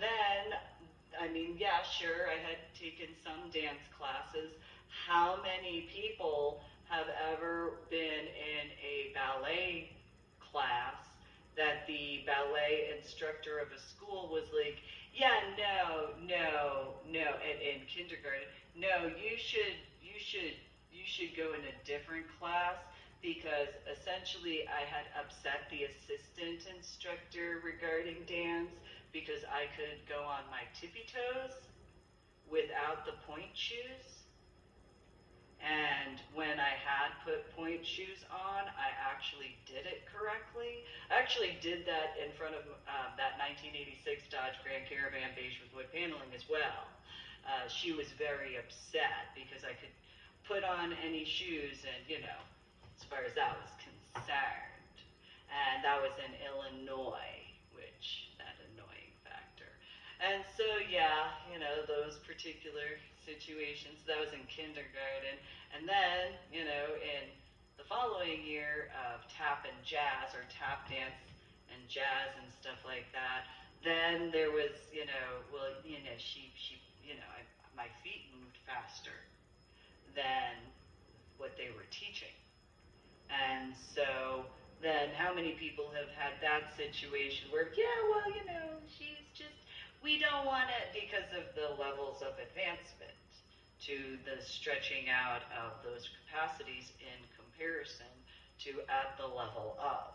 then, I mean, yeah, sure, I had taken some dance classes. How many people have ever been in a ballet class that the ballet instructor of a school was like, yeah, no, kindergarten. No, you should go in a different class, because essentially I had upset the assistant instructor regarding dance, because I could go on my tippy toes without the point shoes. And when I had put point shoes on, I actually did it correctly. I actually did that in front of that 1986 Dodge Grand Caravan beige with wood paneling as well. She was very upset because I could put on any shoes, and, as far as that was concerned. And that was in Illinois, which, that annoying factor. And so, yeah, those particular situations, that was in kindergarten. And then, in the following year of tap and jazz, or tap dance and jazz and stuff like that, then there was, my feet moved faster than what they were teaching. And so then how many people have had that situation where, yeah, well, she's just, we don't want it, because of the levels of advancement to the stretching out of those capacities in comparison to at the level of.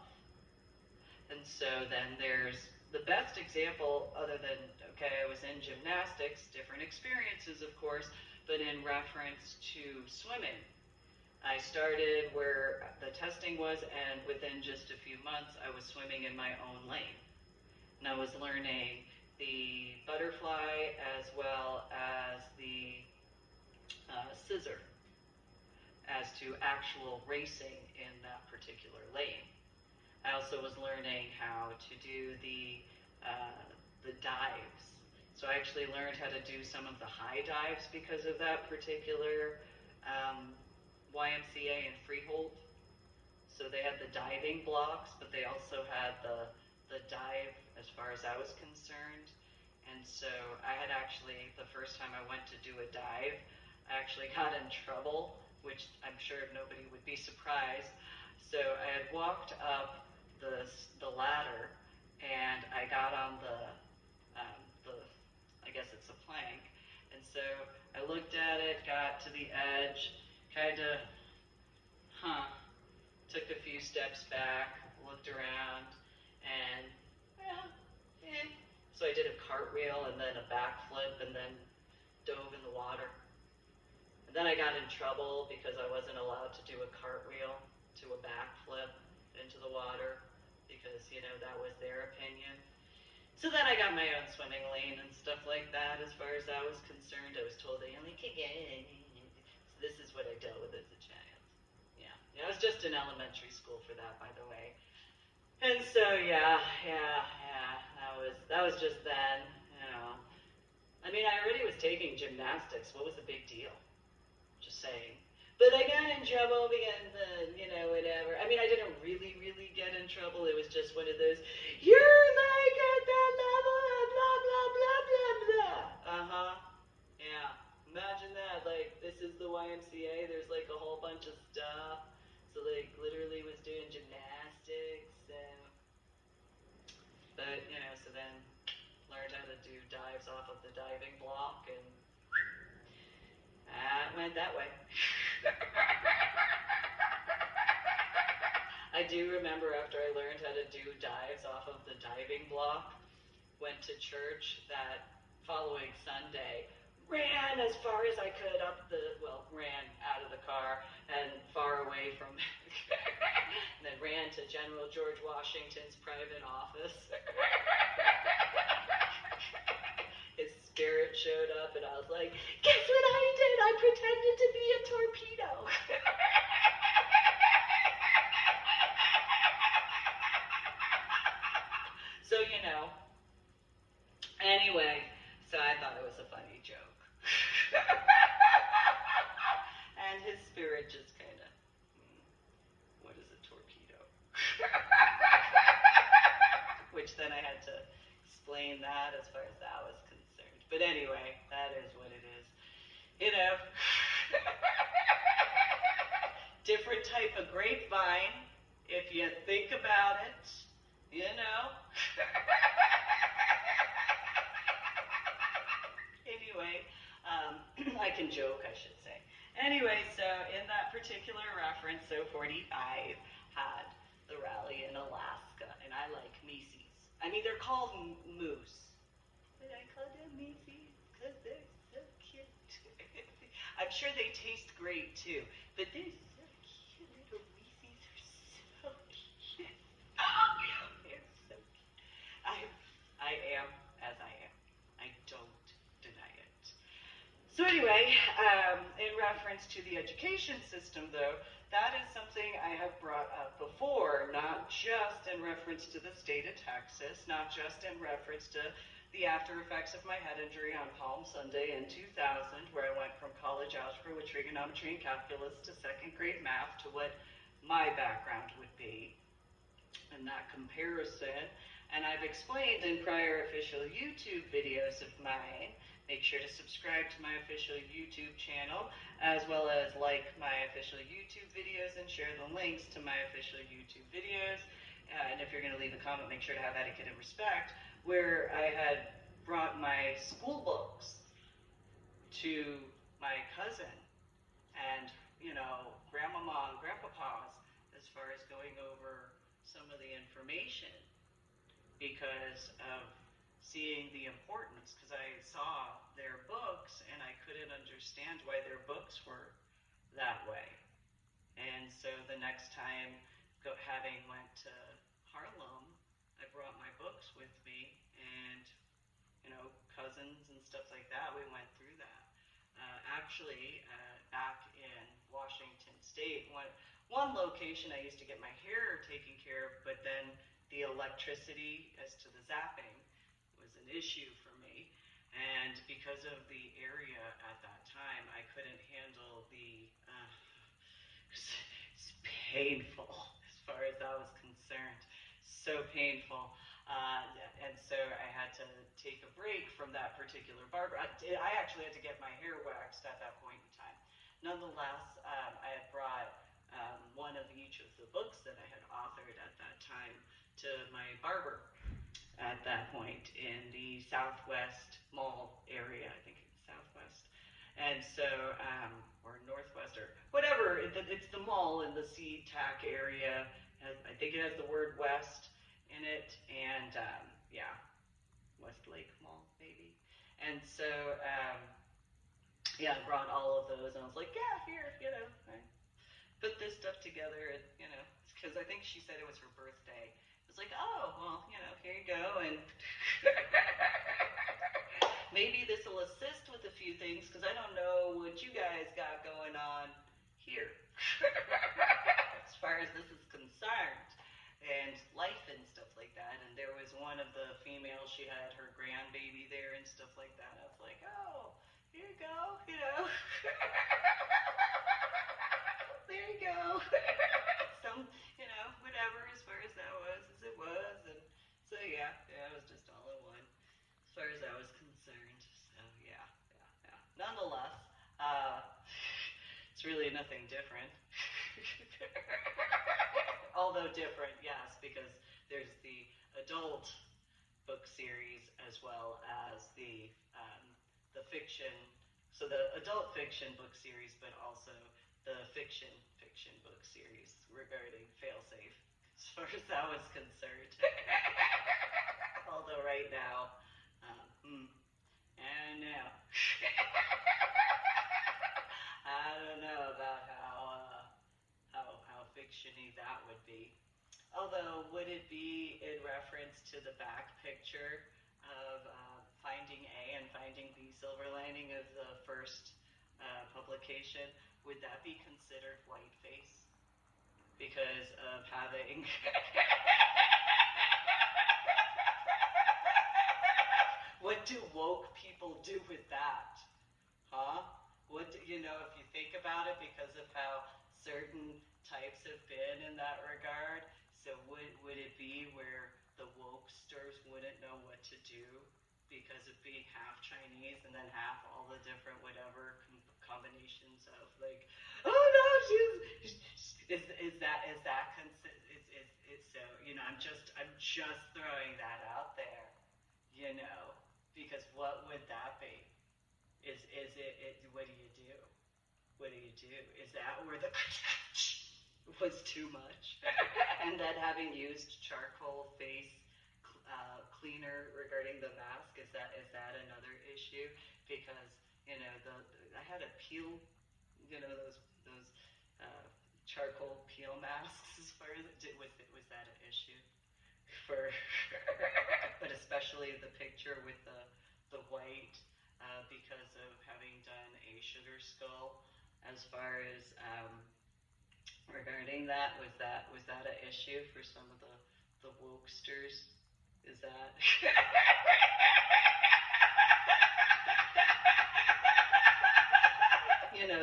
And so then there's the best example, other than, okay, I was in gymnastics, different experiences, of course, but in reference to swimming. I started where the testing was, and within just a few months, I was swimming in my own lane. And I was learning the butterfly as well as the scissor, as to actual racing in that particular lane. I also was learning how to do the dives. So I actually learned how to do some of the high dives because of that particular YMCA and Freehold. So they had the diving blocks, but they also had the dive as far as I was concerned. And so I had actually, the first time I went to do a dive, I actually got in trouble, which I'm sure nobody would be surprised. So I had walked up the ladder, and I got on I guess it's a plank. And so I looked at it, got to the edge, kind of, took a few steps back, looked around, and, So I did a cartwheel and then a backflip and then dove in the water. And then I got in trouble because I wasn't allowed to do a cartwheel to a backflip into the water, because, that was their opinion. So then I got my own swimming lane and stuff like that. As far as I was concerned, I was told I only could get in. So this is what I dealt with as a child. Yeah, I was just in elementary school for that, by the way. And so, yeah, that was just then, I mean, I already was taking gymnastics. What was the big deal? Just saying. But I got in trouble because, whatever. I mean, I didn't really, really get in trouble. It was just one of those, you're like at that level, blah, blah, blah, blah, blah. Uh-huh. Yeah. Imagine that. Like, this is the YMCA. There's, like, a whole bunch of stuff. So, like, literally was doing gymnastics. But, so then learned how to do dives off of the diving block, and it went that way. I do remember after I learned how to do dives off of the diving block, went to church that following Sunday, ran as far as I could ran out of the car and far away from and then ran to General George Washington's private office. His spirit showed up, and I was like, guess what I did? I pretended to be a torpedo. So, anyway, so I thought it was a funny joke. And his spirit just kind of, what is a torpedo? Which then I had to explain that as far as that was concerned. But anyway, that is what it is. Different type of grapevine, if you think about it, Anyway, I can joke, I should say. Anyway, so in that particular reference, so 45 had the rally in Alaska, and I like Macy's. I mean, they're called moose, but I call them Macy's because they're so cute. I'm sure they taste great too, but they're so cute. Little Macy's are so cute. Oh, they're so cute. I, I am as I am. I don't deny it. So anyway, in reference to the education system, though, that is something I have brought up before, not just in reference to the state of Texas, not just in reference to the after effects of my head injury on Palm Sunday in 2000, where I went from college algebra with trigonometry and calculus to second grade math to what my background would be in that comparison. And I've explained in prior official YouTube videos of mine. Make sure to subscribe to my official YouTube channel, as well as like my official YouTube videos and share the links to my official YouTube videos. And if you're going to leave a comment, make sure to have etiquette and respect, where I had brought my school books to my cousin and, grandmama and grandpapa's as far as going over some of the information because of seeing the importance, because I saw their books and I couldn't understand why their books were that way. And so the next time having went to Harlem, I brought my books with me and, cousins and stuff like that, we went through that. Back in Washington State, one location I used to get my hair taken care of, but then the electricity as to the zapping was an issue for me. And because of the area at that time, I couldn't handle it's painful as far as I was concerned. So painful. And so I had to take a break from that particular barber. I actually had to get my hair waxed at that point in time. Nonetheless, I had brought one of each of the books that I had authored at that time to my barber at that point in the Southwest Mall area, I think it's Southwest. And so, or Northwest, or whatever, it's the mall in the SeaTac area. I think it has the word West in it, and yeah, Westlake Mall, maybe. And so, yeah, I brought all of those, and I was like, yeah, here, I put this stuff together, and, because I think she said it was her birthday. It was like, oh, well, here you go, and maybe this will assist with a few things, because I don't know what you guys got going on here, as far as this is concerned, and life and stuff like that. And there was one of the females, she had her grandbaby there and stuff like that. I was like, oh, here you go, there you go. Some, whatever, as far as that was, as it was. And so, yeah, it was just all in one, as far as I was concerned. So, yeah. Nonetheless, it's really nothing different. Although different, yes, because there's the adult book series as well as the fiction. So the adult fiction book series, but also the fiction book series regarding failsafe, as far as that was concerned. Although right now, and now, I don't know about how fictiony that would be. Although, would it be in reference to the back picture of Finding A and Finding the Silver Lining of the first publication? Would that be considered whiteface? Because of having what do woke people do with that? Huh? What do, if you think about it, because of how certain types have been in that regard, so would it be where the wokesters wouldn't know what to do because of being half Chinese and then half all the different whatever combinations of like, oh no, she's is that so I'm just throwing that out there, because what would that be? Is it what do you do? What do you do? Is that where the was too much? And then having used charcoal face cleaner regarding the mask, is that another issue? Because I had to peel, those charcoal peel masks. As far as was that an issue for? But especially the picture with the white, because of having done a sugar skull. As far as regarding that, was that an issue for some of the wokesters? Is that?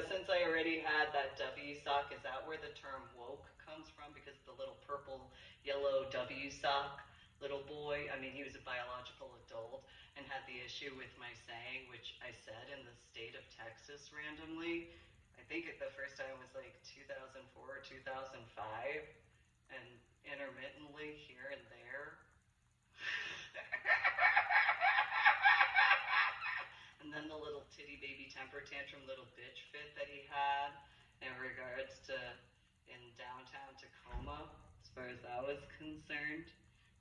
Since I already had that W sock, is that where the term woke comes from? Because the little purple, yellow W sock little boy, I mean, he was a biological adult and had the issue with my saying, which I said in the state of Texas randomly. I think the first time was like 2004 or 2005, and intermittently here and there. And then the little titty baby temper tantrum little bitch fit that he had in regards to in downtown Tacoma, as far as that was concerned,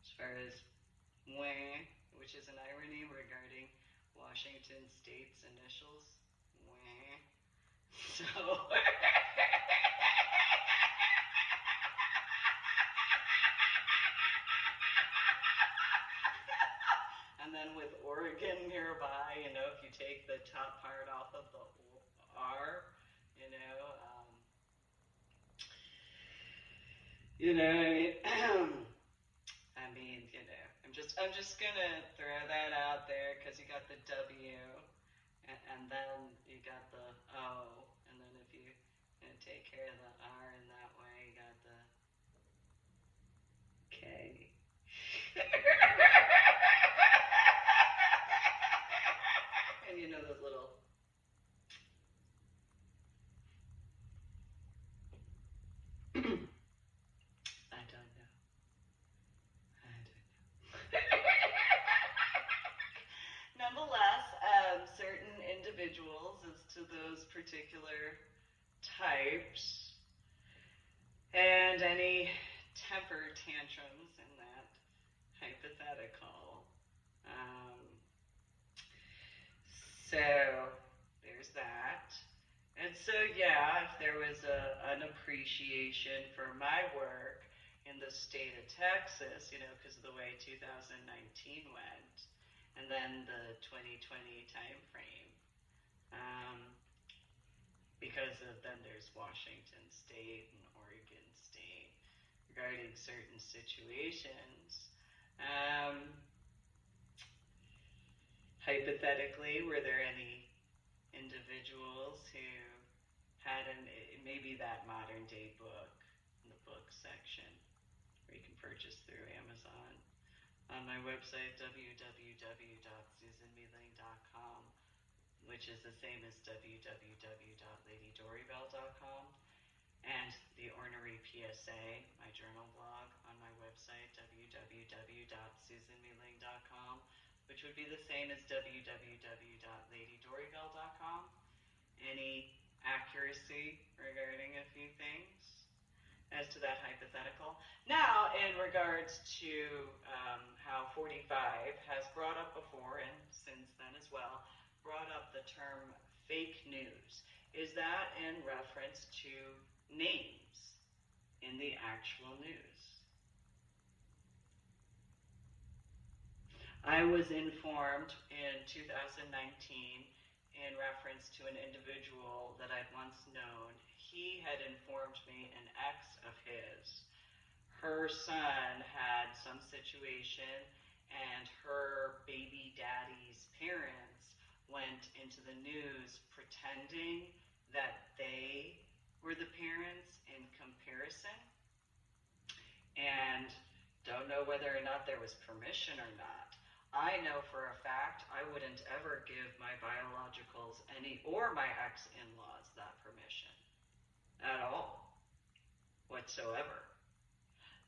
as far as wah, which is an irony regarding Washington State's initials, wah. So and then with Oregon nearby, if you take the top part off of the R, I mean, I'm just gonna throw that out there because you got the W, and then you got the O, and then if you take care of the R in that way, you got the K. And those little. I don't know. Nonetheless, certain individuals, as to those particular types, and any temper tantrums in that hypothetical. So there's that. And so, yeah, if there was an appreciation for my work in the state of Texas, because of the way 2019 went, and then the 2020 time frame, because then there's Washington State and Oregon State regarding certain situations. Hypothetically, were there any individuals who had maybe that modern day book in the book section where you can purchase through Amazon on my website www.susanmealing.com, which is the same as www.ladydorybell.com, and the Ornery PSA, my journal blog, on my website www.susanmealing.com, which would be the same as www.ladydorybell.com. Any accuracy regarding a few things as to that hypothetical. Now, in regards to how 45 has brought up before, and since then as well, brought up the term fake news. Is that in reference to names in the actual news? I was informed in 2019 in reference to an individual that I'd once known. He had informed me, an ex of his, her son had some situation and her baby daddy's parents went into the news pretending that they were the parents in comparison, and don't know whether or not there was permission or not. I know for a fact I wouldn't ever give my biologicals or my ex-in-laws that permission at all, whatsoever.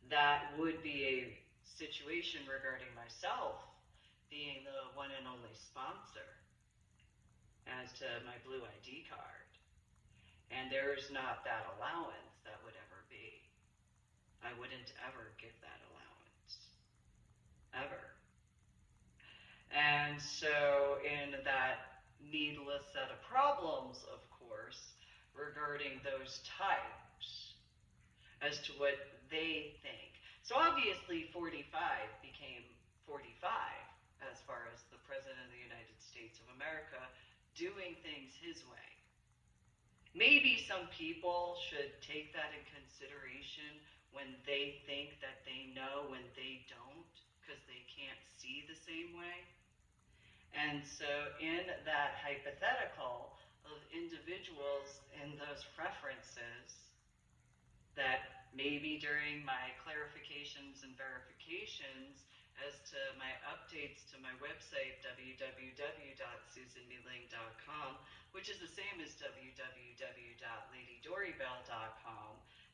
That would be a situation regarding myself being the one and only sponsor as to my blue ID card. And there's not that allowance that would ever be. I wouldn't ever give that allowance. Ever. And so in that needless set of problems, of course, regarding those types as to what they think. So obviously 45 became 45 as far as the President of the United States of America doing things his way. Maybe some people should take that in consideration when they think that they know when they don't, because they can't see the same way. And so in that hypothetical of individuals in those preferences, that maybe during my clarifications and verifications as to my updates to my website, www.susanmeling.com, which is the same as www.ladydorybell.com,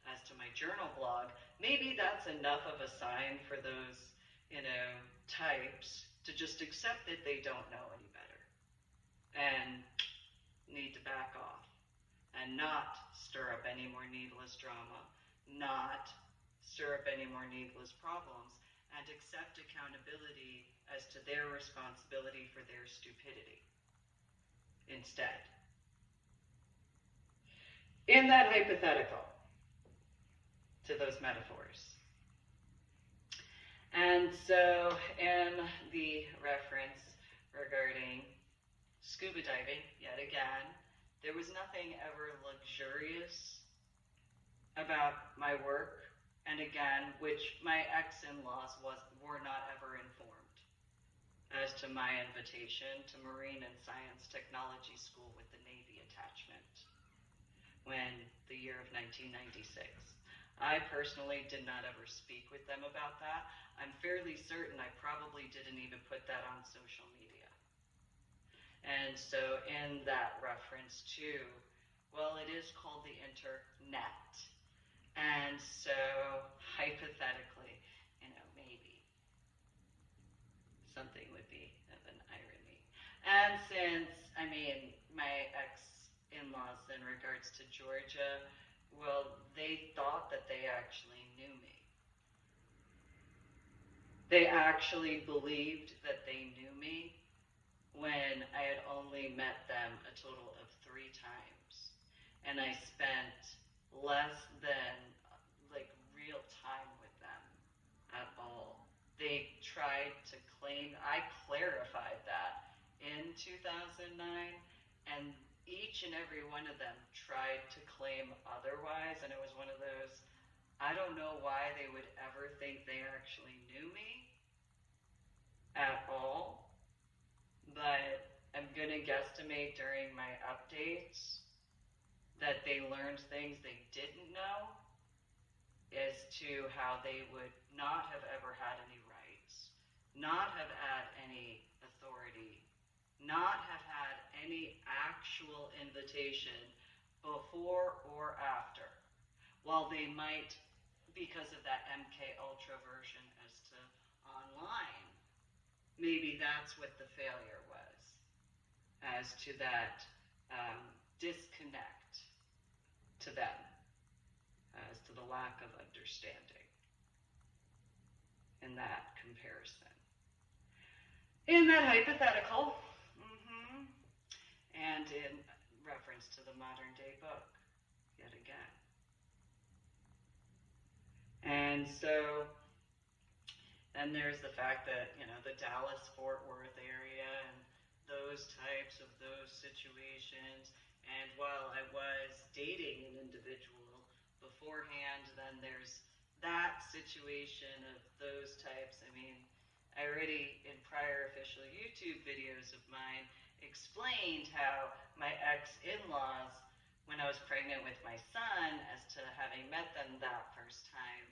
as to my journal blog, maybe that's enough of a sign for those, types to just accept that they don't know any better and need to back off and not stir up any more needless drama, not stir up any more needless problems, and accept accountability as to their responsibility for their stupidity instead. In that hypothetical, to those metaphors. And so in the reference regarding scuba diving, yet again, there was nothing ever luxurious about my work, and again, which my ex-in-laws were not ever informed as to my invitation to Marine and Science Technology School with the Navy attachment when the year of 1996. I personally did not ever speak with them about that. I'm fairly certain I probably didn't even put that on social media. And so in that reference too, well, it is called the internet. And so hypothetically, maybe something would be of an irony. And since, my ex-in-laws in regards to Georgia, well, they thought that they actually knew me. They actually believed that they knew me when I had only met them a total of 3 times. And I spent less than real time with them at all. They tried to claim, I clarified that in 2009, and each and every one of them tried to claim otherwise, and it was one of those, I don't know why they would ever think they actually knew me at all, but I'm going to guesstimate during my updates that they learned things they didn't know as to how they would not have ever had any rights, not have had any authority, not have had any actual invitation before or after, while they might, because of that MK Ultra version as to online, maybe that's what the failure was, as to that disconnect to them, as to the lack of understanding in that comparison. In that hypothetical, and in reference to the modern day book, yet again. And so then there's the fact that, the Dallas-Fort Worth area and those types of those situations. And while I was dating an individual beforehand, then there's that situation of those types. I already, in prior official YouTube videos of mine, explained how my ex-in-laws, when I was pregnant with my son, as to having met them that first time,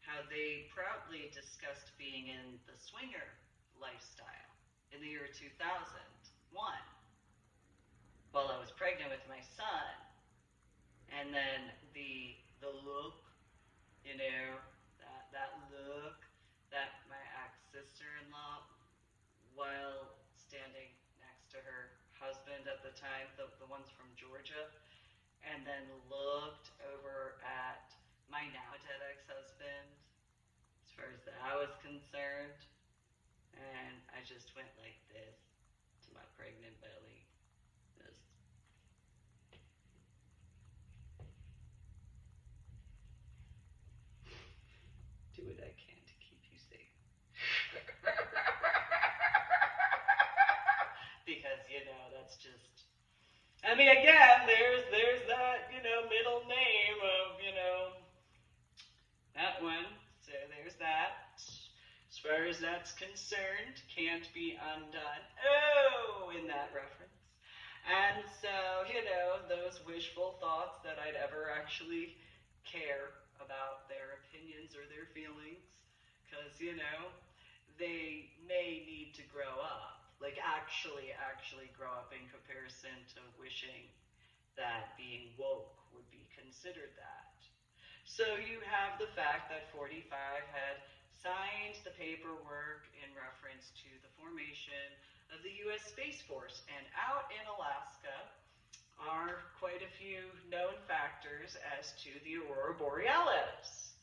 how they proudly discussed being in the swinger lifestyle in the year 2001 while I was pregnant with my son. And then the look, that look that my ex-sister-in-law, while standing next to her husband at the time, the ones from Georgia, and then looked over at my now dead ex-husband as far as that was concerned, and I just went like this to my pregnant belly. Just do what I can to keep you safe. Because, that's just, I mean, again, there's that, middle name of, that one. So there's that. As far as that's concerned, can't be undone. Oh, in that reference. And so, those wishful thoughts that I'd ever actually care about their opinions or their feelings, because, they may need to grow up. Like, actually grow up in comparison to wishing that being woke would be considered that. So you have the fact that 45 had signed the paperwork in reference to the formation of the U.S. Space Force. And out in Alaska are quite a few known factors as to the aurora borealis.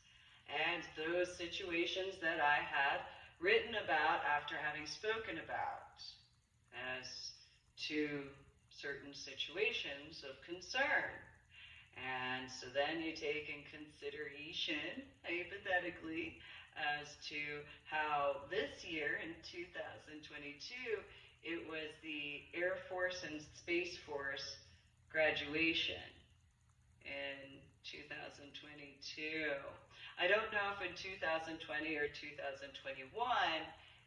And those situations that I had written about after having spoken about as to certain situations of concern. And so then you take in consideration, hypothetically, as to how this year, in 2022, it was the Air Force and Space Force graduation in 2022. I don't know if in 2020 or 2021,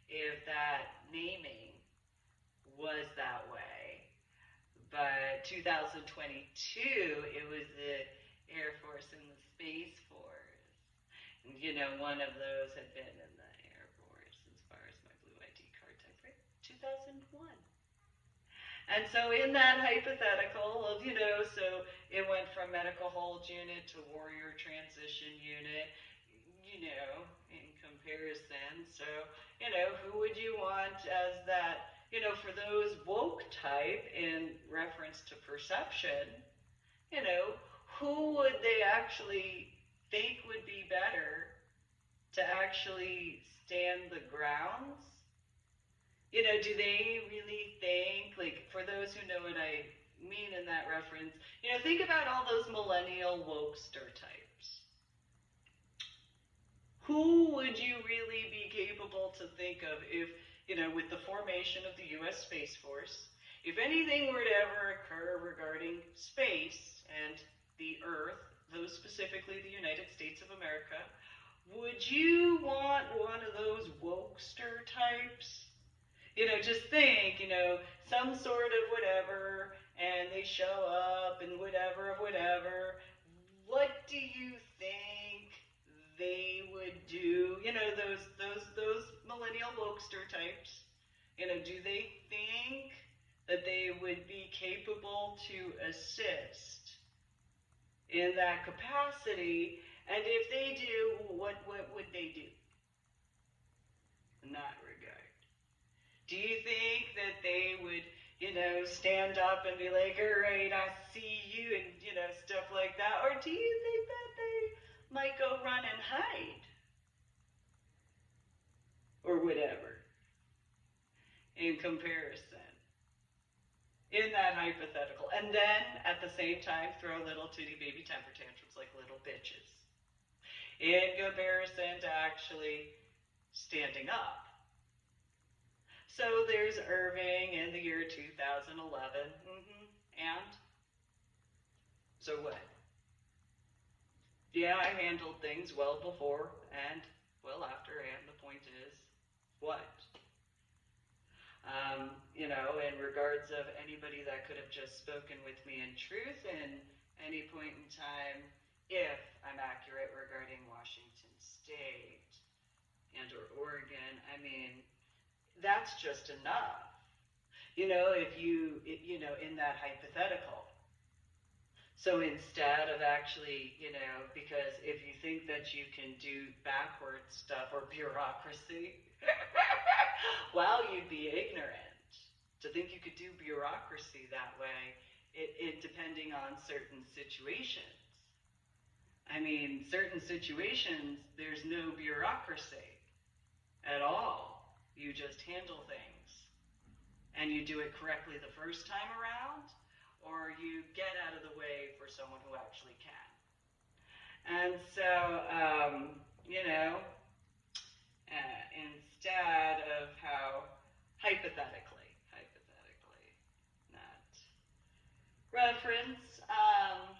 if that naming was that way. But 2022, it was the Air Force and the Space Force. And, one of those had been in the Air Force as far as my blue ID card type, right? 2001. And so in that hypothetical of, so it went from medical hold unit to warrior transition unit, in comparison. So, who would you want as that, for those woke type in reference to perception, who would they actually think would be better to actually stand the grounds? Do they really think, like, for those who know what I mean in that reference, think about all those millennial wokester types. Who would you really be capable to think of if, with the formation of the U.S. Space Force, if anything were to ever occur regarding space and the Earth, those specifically the United States of America, would you want one of those wokester types? Just think, some sort of whatever, and they show up and whatever of whatever. What do you think they would do? Those millennial wokester types. Do they think that they would be capable to assist in that capacity? And if they do, what would they do in that regard? Do you think that they would, stand up and be like, all right, I see you, and, stuff like that? Or do you think that they might go run and hide? Or whatever, in comparison, in that hypothetical. And then, at the same time, throw little titty baby temper tantrums like little bitches, in comparison to actually standing up. So there's Irving in the year 2011. And? So what? Yeah, I handled things well before and well after, and the point is, what? In regards of anybody that could have just spoken with me in truth in any point in time, if I'm accurate regarding Washington State and or Oregon, I mean, that's just enough. If you, in that hypothetical. So instead of actually, because if you think that you can do backwards stuff or bureaucracy, well, you'd be ignorant to think you could do bureaucracy that way. depending on certain situations. I mean, certain situations, there's no bureaucracy at all. You just handle things. And you do it correctly the first time around, or you get out of the way for someone who actually can. And so, instead of how hypothetically, not reference, how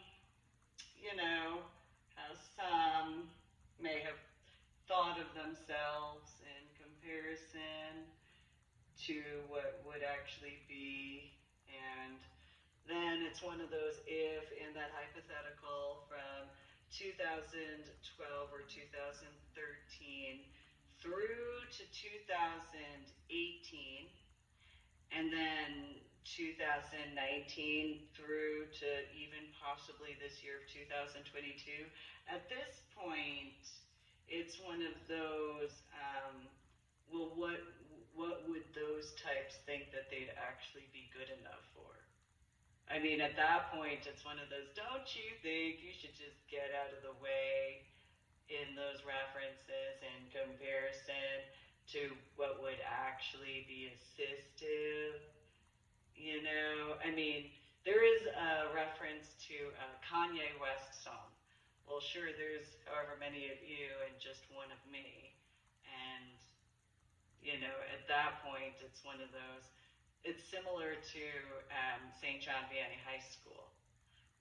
some may have thought of themselves in comparison to what would actually be, and then it's one of those if in that hypothetical from 2012 or 2013 through to 2018, and then 2019 through to even possibly this year of 2022. At this point, it's one of those, well, what would those types think that they'd actually be good enough for? I mean, at that point, it's one of those, don't you think you should just get out of the way in those references in comparison to what would actually be assistive? I mean, there is a reference to a Kanye West song. Well, sure, there's however many of you and just one of me. And, at that point, it's one of those, it's similar to St. John Vianney High School,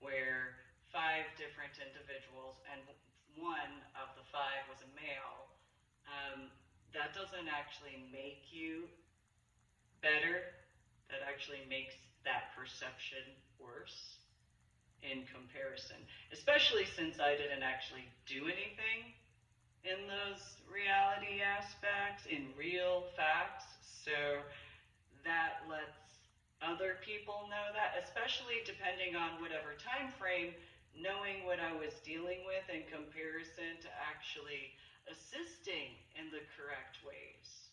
where 5 different individuals, and one of the 5 was a male. That doesn't actually make you better. That actually makes that perception worse in comparison, especially since I didn't actually do anything in those reality aspects, in real facts. So that lets other people know that, especially depending on whatever time frame, knowing what I was dealing with in comparison to actually assisting in the correct ways.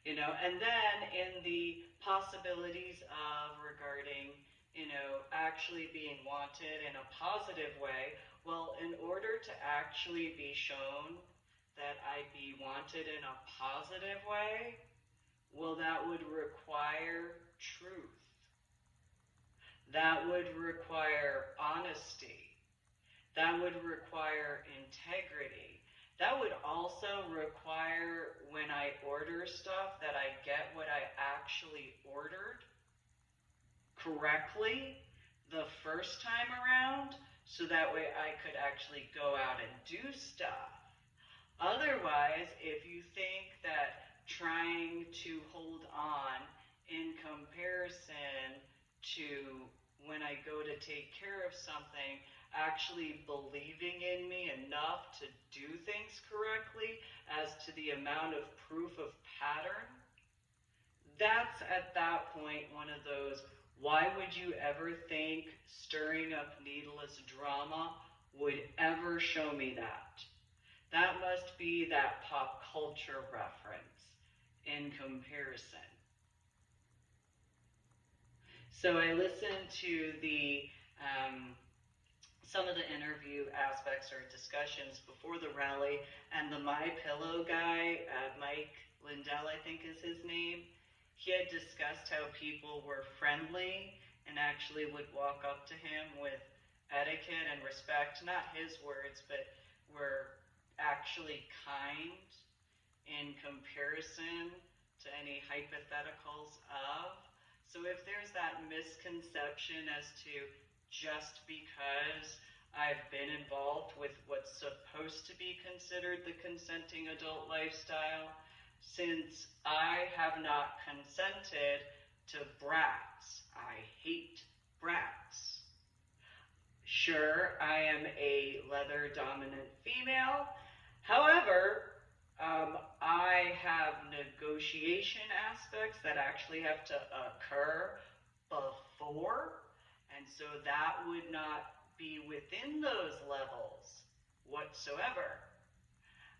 And then in the possibilities of regarding, actually being wanted in a positive way, well, in order to actually be shown that I'd be wanted in a positive way, well, that would require truth. That would require honesty. That would require integrity. That would also require, when I order stuff, that I get what I actually ordered correctly the first time around, so that way I could actually go out and do stuff. Otherwise, if you think that trying to hold on in comparison to when I go to take care of something, actually believing in me enough to do things correctly as to the amount of proof of pattern, that's at that point one of those, why would you ever think stirring up needless drama would ever show me that? That must be that pop culture reference in comparison. So I listened to the some of the interview aspects or discussions before the rally, and the My Pillow guy, Mike Lindell, I think is his name, he had discussed how people were friendly and actually would walk up to him with etiquette and respect, not his words, but were actually kind in comparison to any hypotheticals of. So if there's that misconception as to just because I've been involved with what's supposed to be considered the consenting adult lifestyle, since I have not consented to brats. I hate brats. Sure, I am a leather dominant female. However, I have negotiation aspects that actually have to occur before, and so that would not be within those levels whatsoever.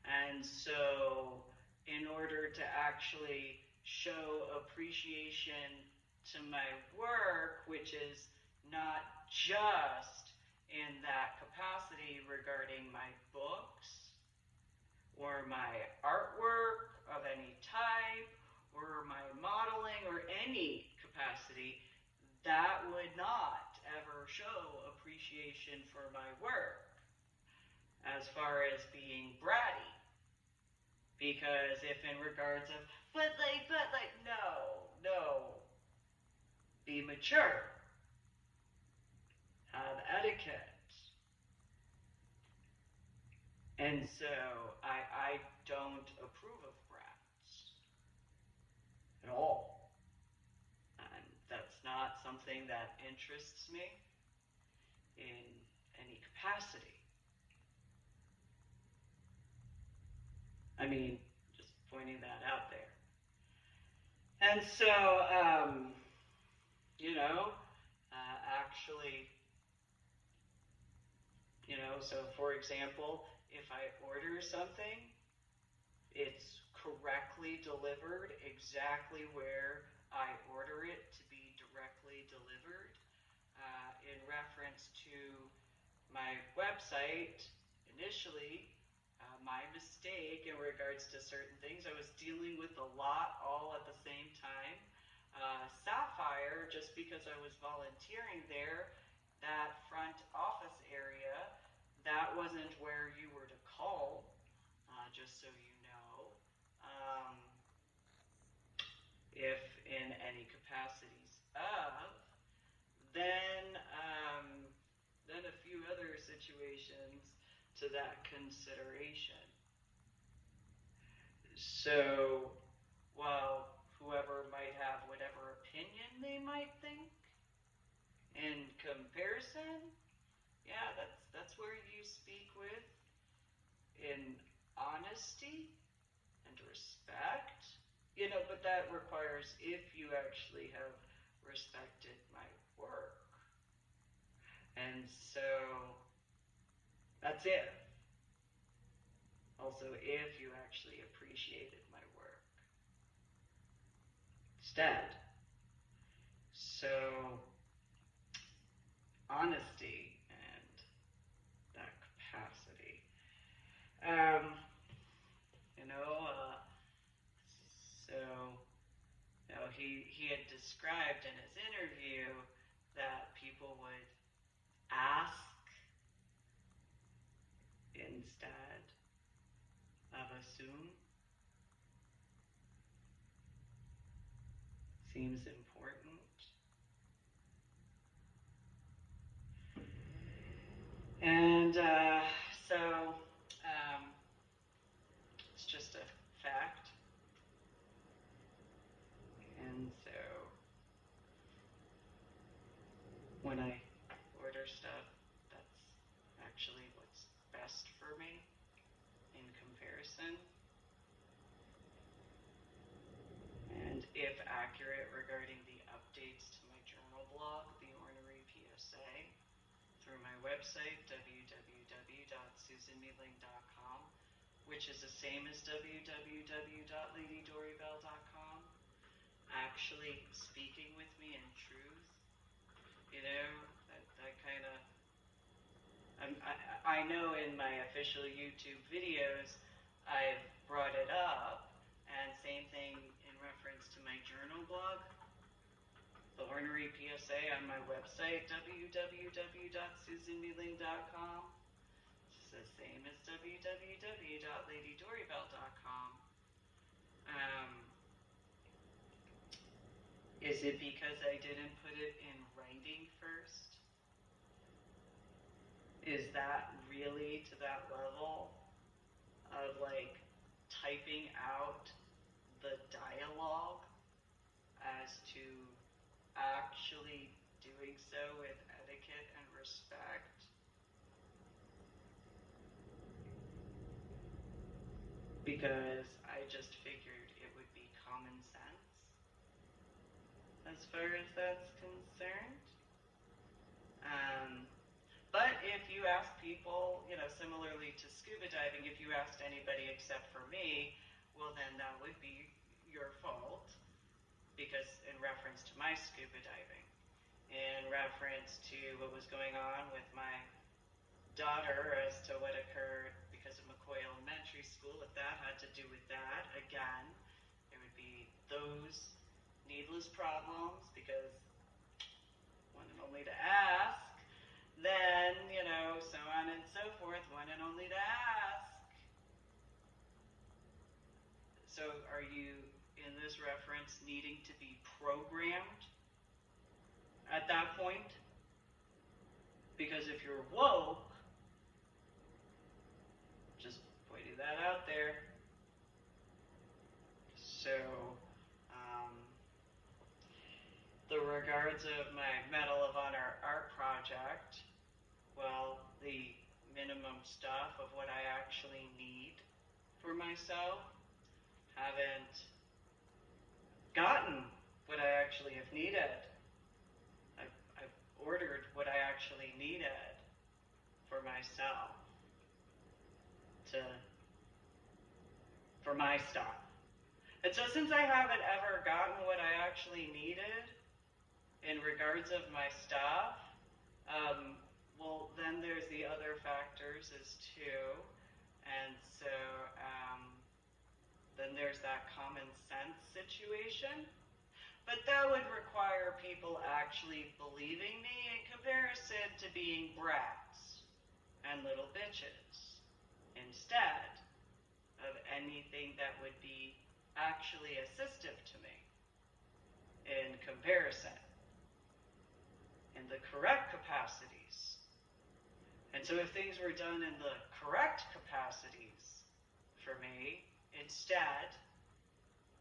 And so in order to actually show appreciation to my work, which is not just in that capacity regarding my books or my artwork of any type or my modeling or any capacity, that would not ever show appreciation for my work as far as being bratty. Because if in regards of, but like, no, be mature, have etiquette. And so I don't approve of brats at all. And that's not something that interests me in any capacity. I mean, just pointing that out there. And so, actually, so for example, if I order something, it's correctly delivered exactly where I order it to be directly delivered. In reference to my website, initially, my mistake in regards to certain things, I was dealing with a lot all at the same time. Sapphire, just because I was volunteering there, that front office area, that wasn't where you were to call, just so you know. If in any capacities of, then then a few other situations to that consideration. So, while whoever might have whatever opinion they might think, in comparison, yeah, that's where you speak with in honesty and respect. But that requires if you actually have respected my work. And so that's it. Also, if you actually appreciated my work. Instead. So, honesty and that capacity. Um, you know, uh, so, he had described in his interview that people would ask instead of assume. Seems important. And so it's just a fact. And so when I order stuff, that's actually what's best for me in comparison. And if accurate regarding the updates to my journal blog, the Ornery PSA, through my website, www.susanmeadling.com, which is the same as www.ladydorybell.com, actually speaking with me in truth, that kind of, I know in my official YouTube videos I've brought it up, and same thing in reference to my journal blog, the Ornery PSA on my website, www.susanmeadling.com. It's the same as www.ladydorybell.com. Is it because I didn't put it in writing first? Is that really to that level of like typing out the dialogue as to actually doing so with etiquette and respect? Because I just figured it would be common sense as far as that's concerned. But if you ask people, similarly to scuba diving, if you asked anybody except for me, well, then that would be your fault, because in reference to my scuba diving, in reference reference to what was going on with my daughter as to what occurred because of McCoy Elementary School, if that had to do with that, again, there would be those needless problems because one and only to ask, then, so on and so forth, one and only to ask. So are you, in this reference, needing to be programmed at that point? Because if you're woke, just pointing that out there. So, the regards of my Medal of Honor art project, well, the minimum stuff of what I actually need for myself, haven't gotten what I actually have needed. I've ordered what I actually needed for myself for my stuff. And so since I haven't ever gotten what I actually needed in regards of my stuff, well, then there's the other factors as too. And so then there's that common sense situation. But that would require people actually believing me in comparison to being brats and little bitches instead of anything that would be actually assistive to me in comparison in the correct capacities. And so if things were done in the correct capacities for me instead,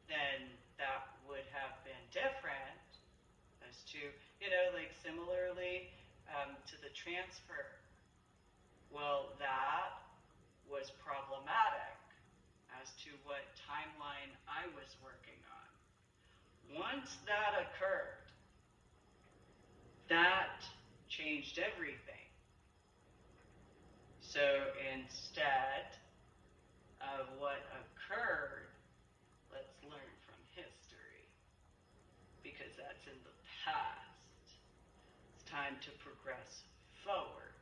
then that would have been different as to, like similarly to the transfer. Well, that was problematic as to what timeline I was working on. Once that occurred, that changed everything. So instead of what occurred, let's learn from history, because that's in the past. It's time to progress forward.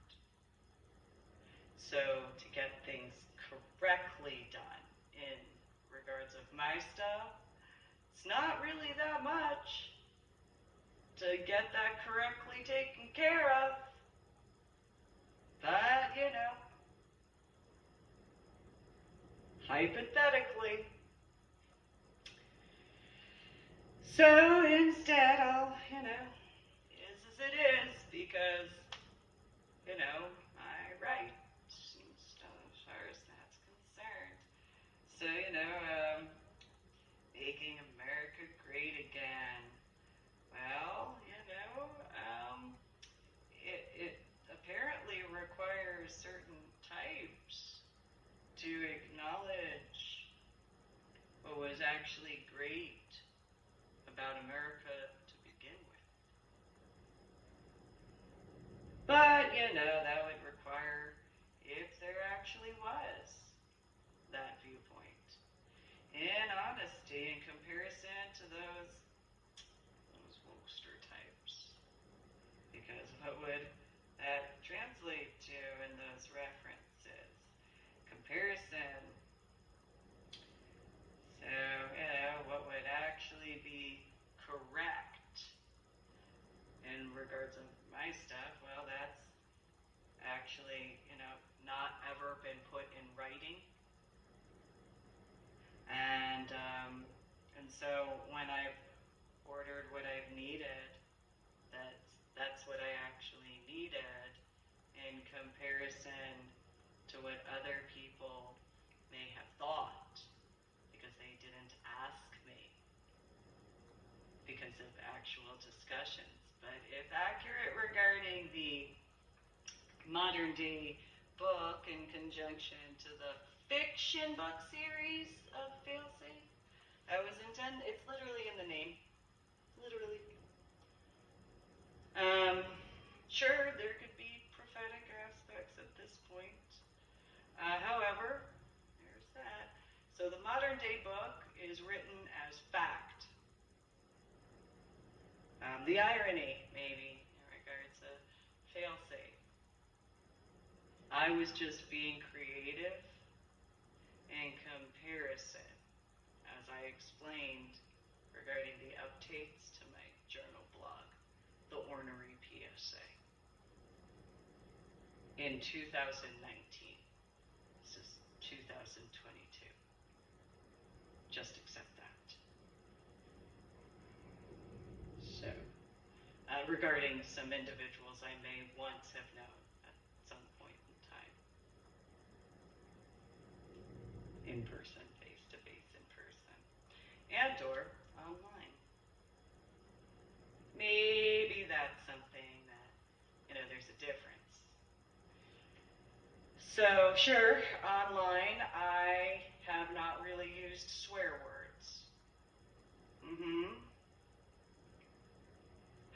So to get things correctly done in regards of my stuff, it's not really that much to get that correctly taken care of. But, hypothetically. So instead I'll, is as it is, because, my rights and stuff as far as that's concerned. So, making America great again. Well, it apparently requires certain types to acknowledge what was actually great about America to begin with. But, that would require, if there actually was that viewpoint, in honesty, in comparison to those wokester types. Because what would that translate to in those references? Comparison. So, what would actually be correct in regards of my stuff? Well, that's actually, not ever been put in writing. And so when I've ordered what I've needed, that's what I actually needed in comparison to what other people may have thought, because they didn't ask me because of actual discussions. But if accurate regarding the modern day book in conjunction to the fiction book series of Failsafe, that was intended, it's literally in the name. Literally. Sure, there could be prophetic aspects at this point. However, there's that. So the modern day book is written as fact. The irony, maybe, in regards I was just being creative in comparison, as I explained regarding the updates to my journal blog, the ornery PSA, in 2019. This is 2022. Just accept that. So, regarding some individuals I may once have known at some point in time. In person, face to face in person. And or online. Maybe that's something that, there's a difference. So, sure, online I have not really used swear words.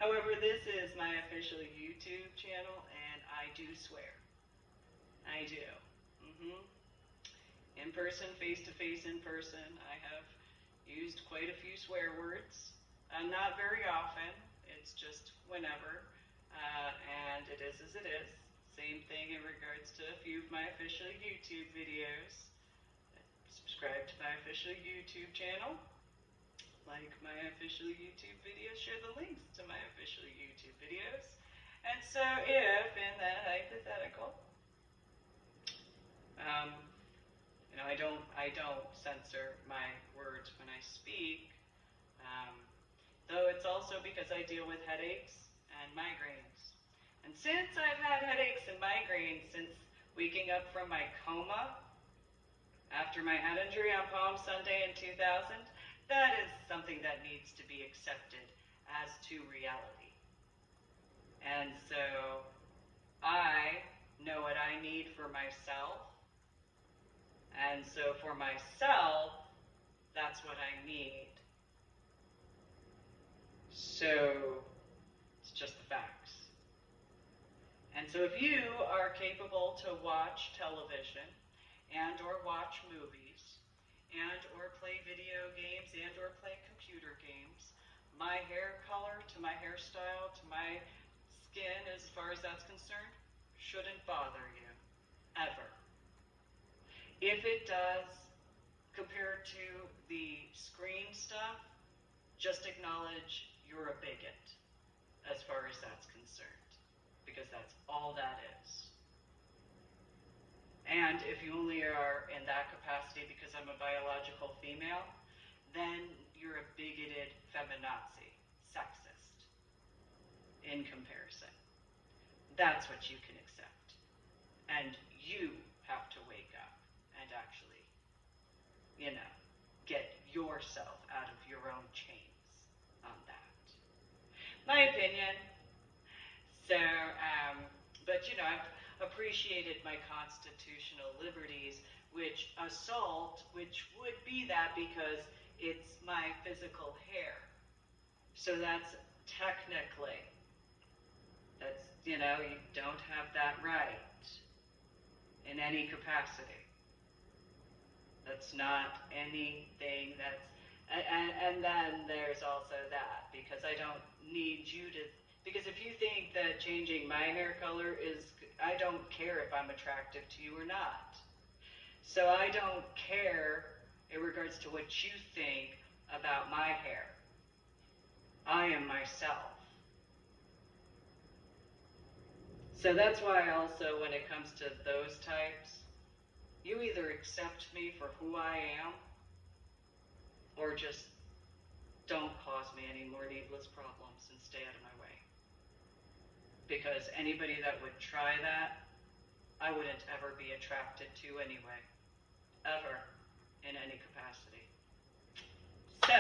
However, this is my official YouTube channel, and I do swear. I do. In person, face-to-face in person, I have used quite a few swear words. Not very often. It's just whenever. And it is as it is. Same thing in regards to a few of my official YouTube videos. Subscribe to my official YouTube channel. Like my official YouTube videos, share the links to my official YouTube videos. And so if, in that hypothetical, I don't censor my words when I speak, though it's also because I deal with headaches and migraines. And since I've had headaches and migraines since waking up from my coma after my head injury on Palm Sunday in 2000, that is something that needs to be accepted as to reality. And so I know what I need for myself. And so for myself, that's what I need. So it's just the facts. And so if you are capable to watch television and or watch movies and or play video games and or play computer games, my hair color to my hairstyle to my skin, as far as that's concerned, shouldn't bother you, ever. If it does, compared to the screen stuff, just acknowledge you're a bigot, as far as that's concerned, because that's all that is. And if you only are in that capacity because I'm a biological female, then you're a bigoted feminazi, sexist, in comparison. That's what you can accept. And you have to wake up and actually, get yourself out of your own chains on that. My opinion. So, but I've appreciated my constitutional liberties, which would be that because it's my physical hair. So that's technically, you don't have that right in any capacity. That's not anything that's, and then there's also that, because I don't need you to, because if you think that changing my hair color is, I don't care if I'm attractive to you or not. So I don't care in regards to what you think about my hair. I am myself. So that's why also when it comes to those types, you either accept me for who I am, or just don't cause me any more needless problems and stay out of my way. Because anybody that would try that, I wouldn't ever be attracted to anyway. Ever. In any capacity. So,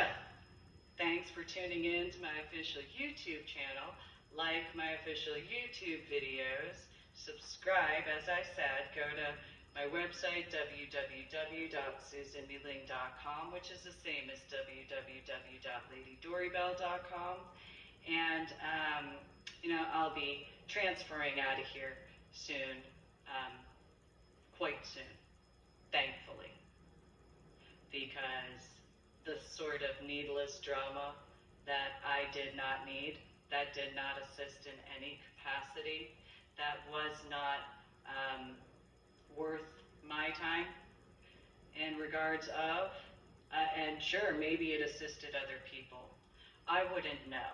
thanks for tuning in to my official YouTube channel. Like my official YouTube videos. Subscribe, as I said. Go to my website, www.susanmeling.com, which is the same as www.ladydorybell.com. And, I'll be transferring out of here soon, quite soon, thankfully, because the sort of needless drama that I did not need, that did not assist in any capacity, that was not worth my time in regards of, and sure, maybe it assisted other people. I wouldn't know,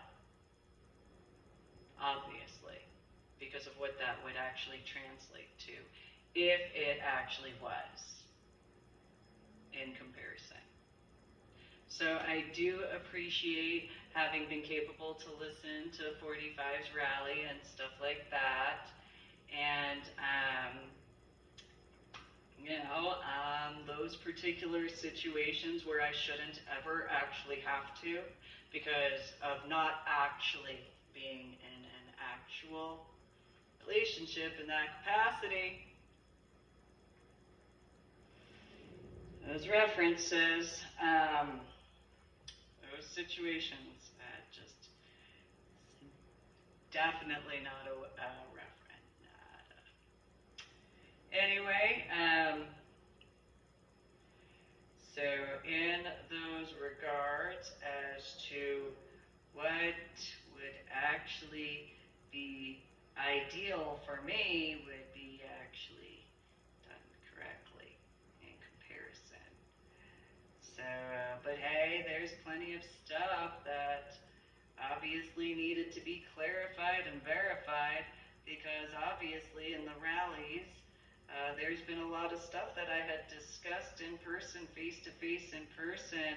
obviously, because of what that would actually translate to, if it actually was in comparison. So I do appreciate having been capable to listen to 45's rally and stuff like that. And, those particular situations where I shouldn't ever actually have to, because of not actually being in an actual relationship in that capacity. Those references, those situations, just definitely not a reference. Anyway, so in those regards as to what would actually be ideal for me would be actually done correctly in comparison. So, but hey, there's plenty of stuff that obviously needed to be clarified and verified, because obviously in the rallies, there's been a lot of stuff that I had discussed in person, face-to-face in person,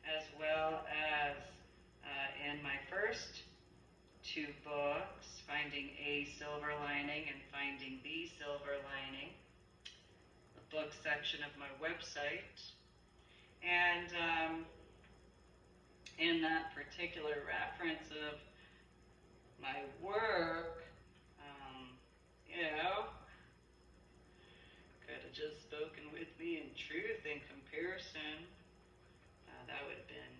as well as in my first two books, Finding a Silver Lining and Finding the Silver Lining, the book section of my website. And in that particular reference of my work, you know, could have just spoken with me in truth in comparison. That would have been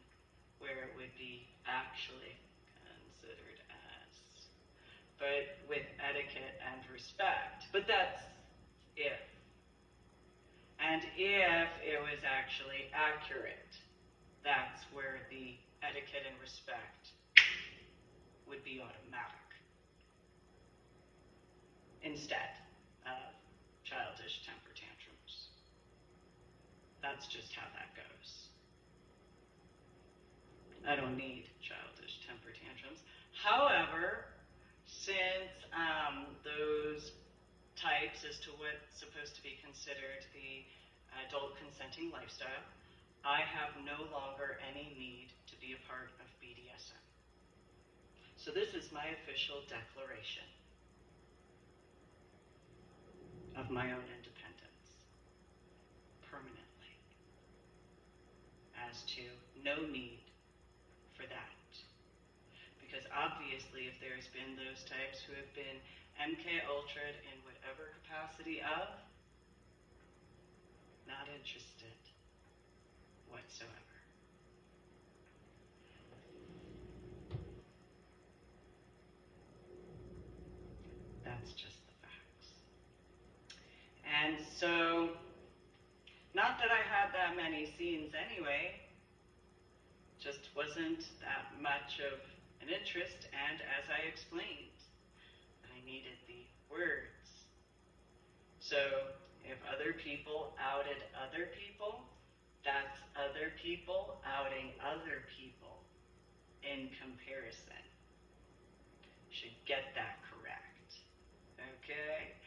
where it would be actually considered as. But with etiquette and respect. But that's if. And if it was actually accurate, that's where the etiquette and respect would be automatic, instead of childish temper tantrums. That's just how that goes. I don't need childish temper tantrums. However, since those types as to what's supposed to be considered the adult consenting lifestyle, I have no longer any need to be a part of BDSM. So this is my official declaration of my own independence, permanently, as to no need for that. Because obviously if there's been those types who have been MK Ultra'd in whatever capacity of, not interested whatsoever. That's just the facts. And so, not that I had that many scenes anyway, just wasn't that much of an interest, and as I explained, I needed the words. So, if other people outed other people, that's other people outing other people in comparison. Should get that correct. Okay?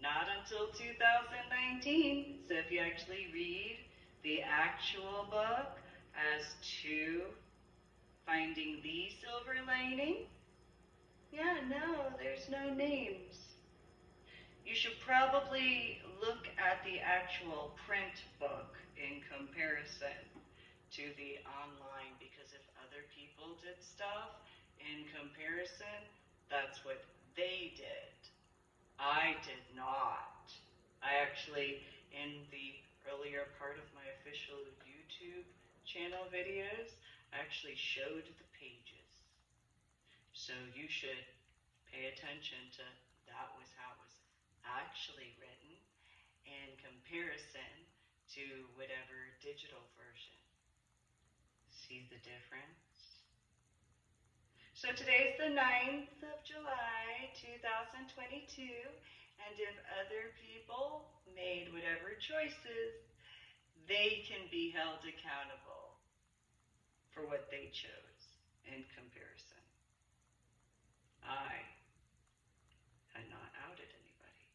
Not until 2019. So if you actually read the actual book as to Finding the Silver Lining, yeah, no, there's no names. You should probably look at the actual print book in comparison to the online, because if other people did stuff in comparison, that's what they did. I did not. I actually, in the earlier part of my official YouTube channel videos, I actually showed the pages. So you should pay attention to that was how it was actually written in comparison to whatever digital version. See the difference? So today's the 9th of July, 2022, And if other people made whatever choices, they can be held accountable for what they chose in comparison. I had not outed anybody.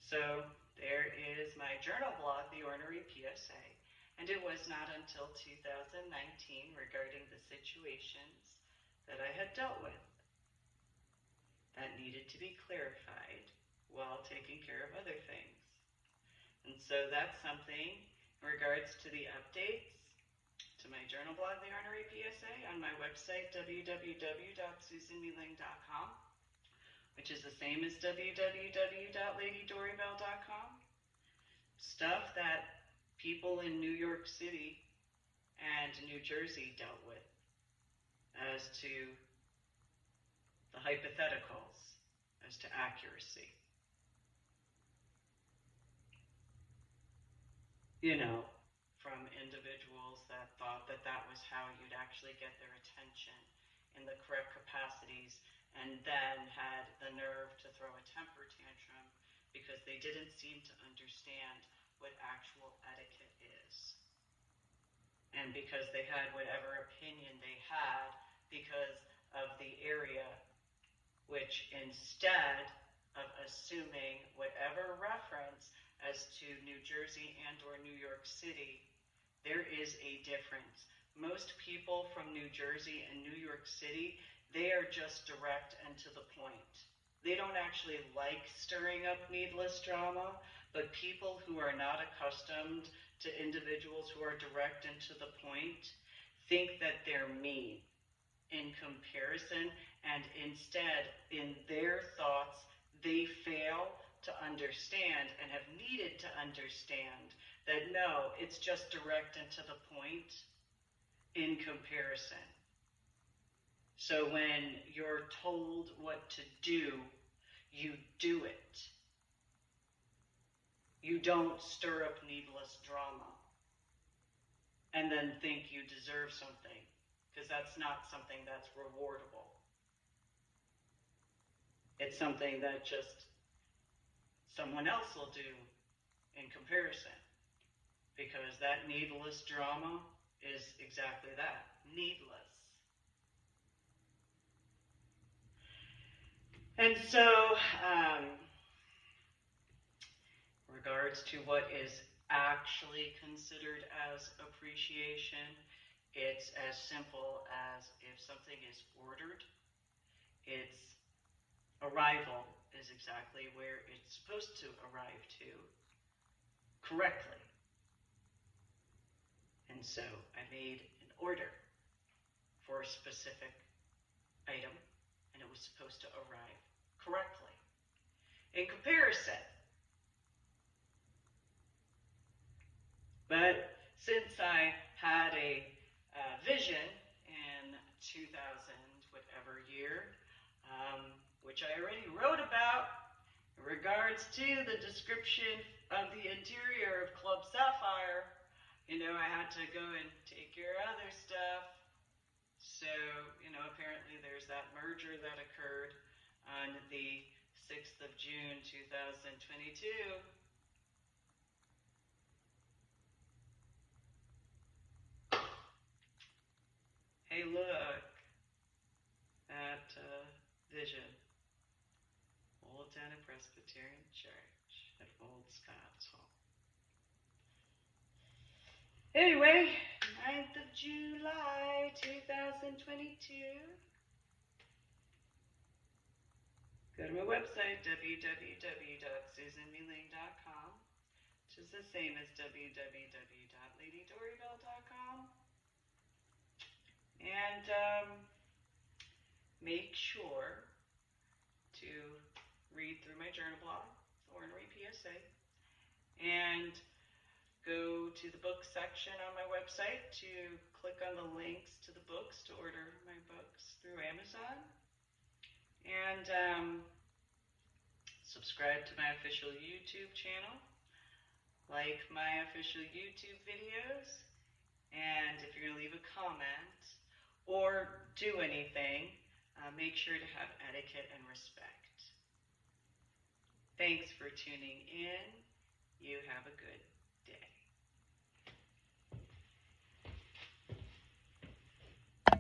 So there is my journal blog, The Ornery PSA. And it was not until 2019, regarding the situations that I had dealt with, that needed to be clarified while taking care of other things. And so that's something in regards to the updates to my journal blog, The Ornery PSA, on my website, www.susanmeeling.com, which is the same as www.ladydorybell.com. Stuff that people in New York City and New Jersey dealt with as to the hypotheticals, as to accuracy. You know, from individuals that thought that that was how you'd actually get their attention in the correct capacities, and then had the nerve to throw a temper tantrum because they didn't seem to understand what actual etiquette is. And because they had whatever opinion they had because of the area, which instead of assuming whatever reference as to New Jersey and or New York City, there is a difference. Most people from New Jersey and New York City, they are just direct and to the point. They don't actually like stirring up needless drama, but people who are not accustomed to individuals who are direct and to the point think that they're mean in comparison, and instead, in their thoughts, they fail to understand and have needed to understand that no, it's just direct and to the point in comparison. So when you're told what to do, you do it. You don't stir up needless drama and then think you deserve something, because that's not something that's rewardable. It's something that just someone else will do in comparison, because that needless drama is exactly that, needless. And so, regards to what is actually considered as appreciation, it's as simple as if something is ordered, its arrival is exactly where it's supposed to arrive to correctly. And so I made an order for a specific item, and it was supposed to arrive correctly. In comparison, but since I had a vision in 2000, whatever year, which I already wrote about in regards to the description of the interior of Club Sapphire, I had to go and take care of other stuff. So, apparently there's that merger that occurred on the 6th of June, 2022. Hey, look, that vision. Old Town Presbyterian Church at Old Scots Hall. Anyway, 9th of July, 2022. Go to my website, www.susanmeeling.com, which is the same as www.ladydorybell.com. And make sure to read through my journal blog, Ornery PSA, and go to the book section on my website to click on the links to the books to order my books through Amazon. And subscribe to my official YouTube channel. Like my official YouTube videos. And if you're going to leave a comment or do anything, make sure to have etiquette and respect. Thanks for tuning in. You have a good day.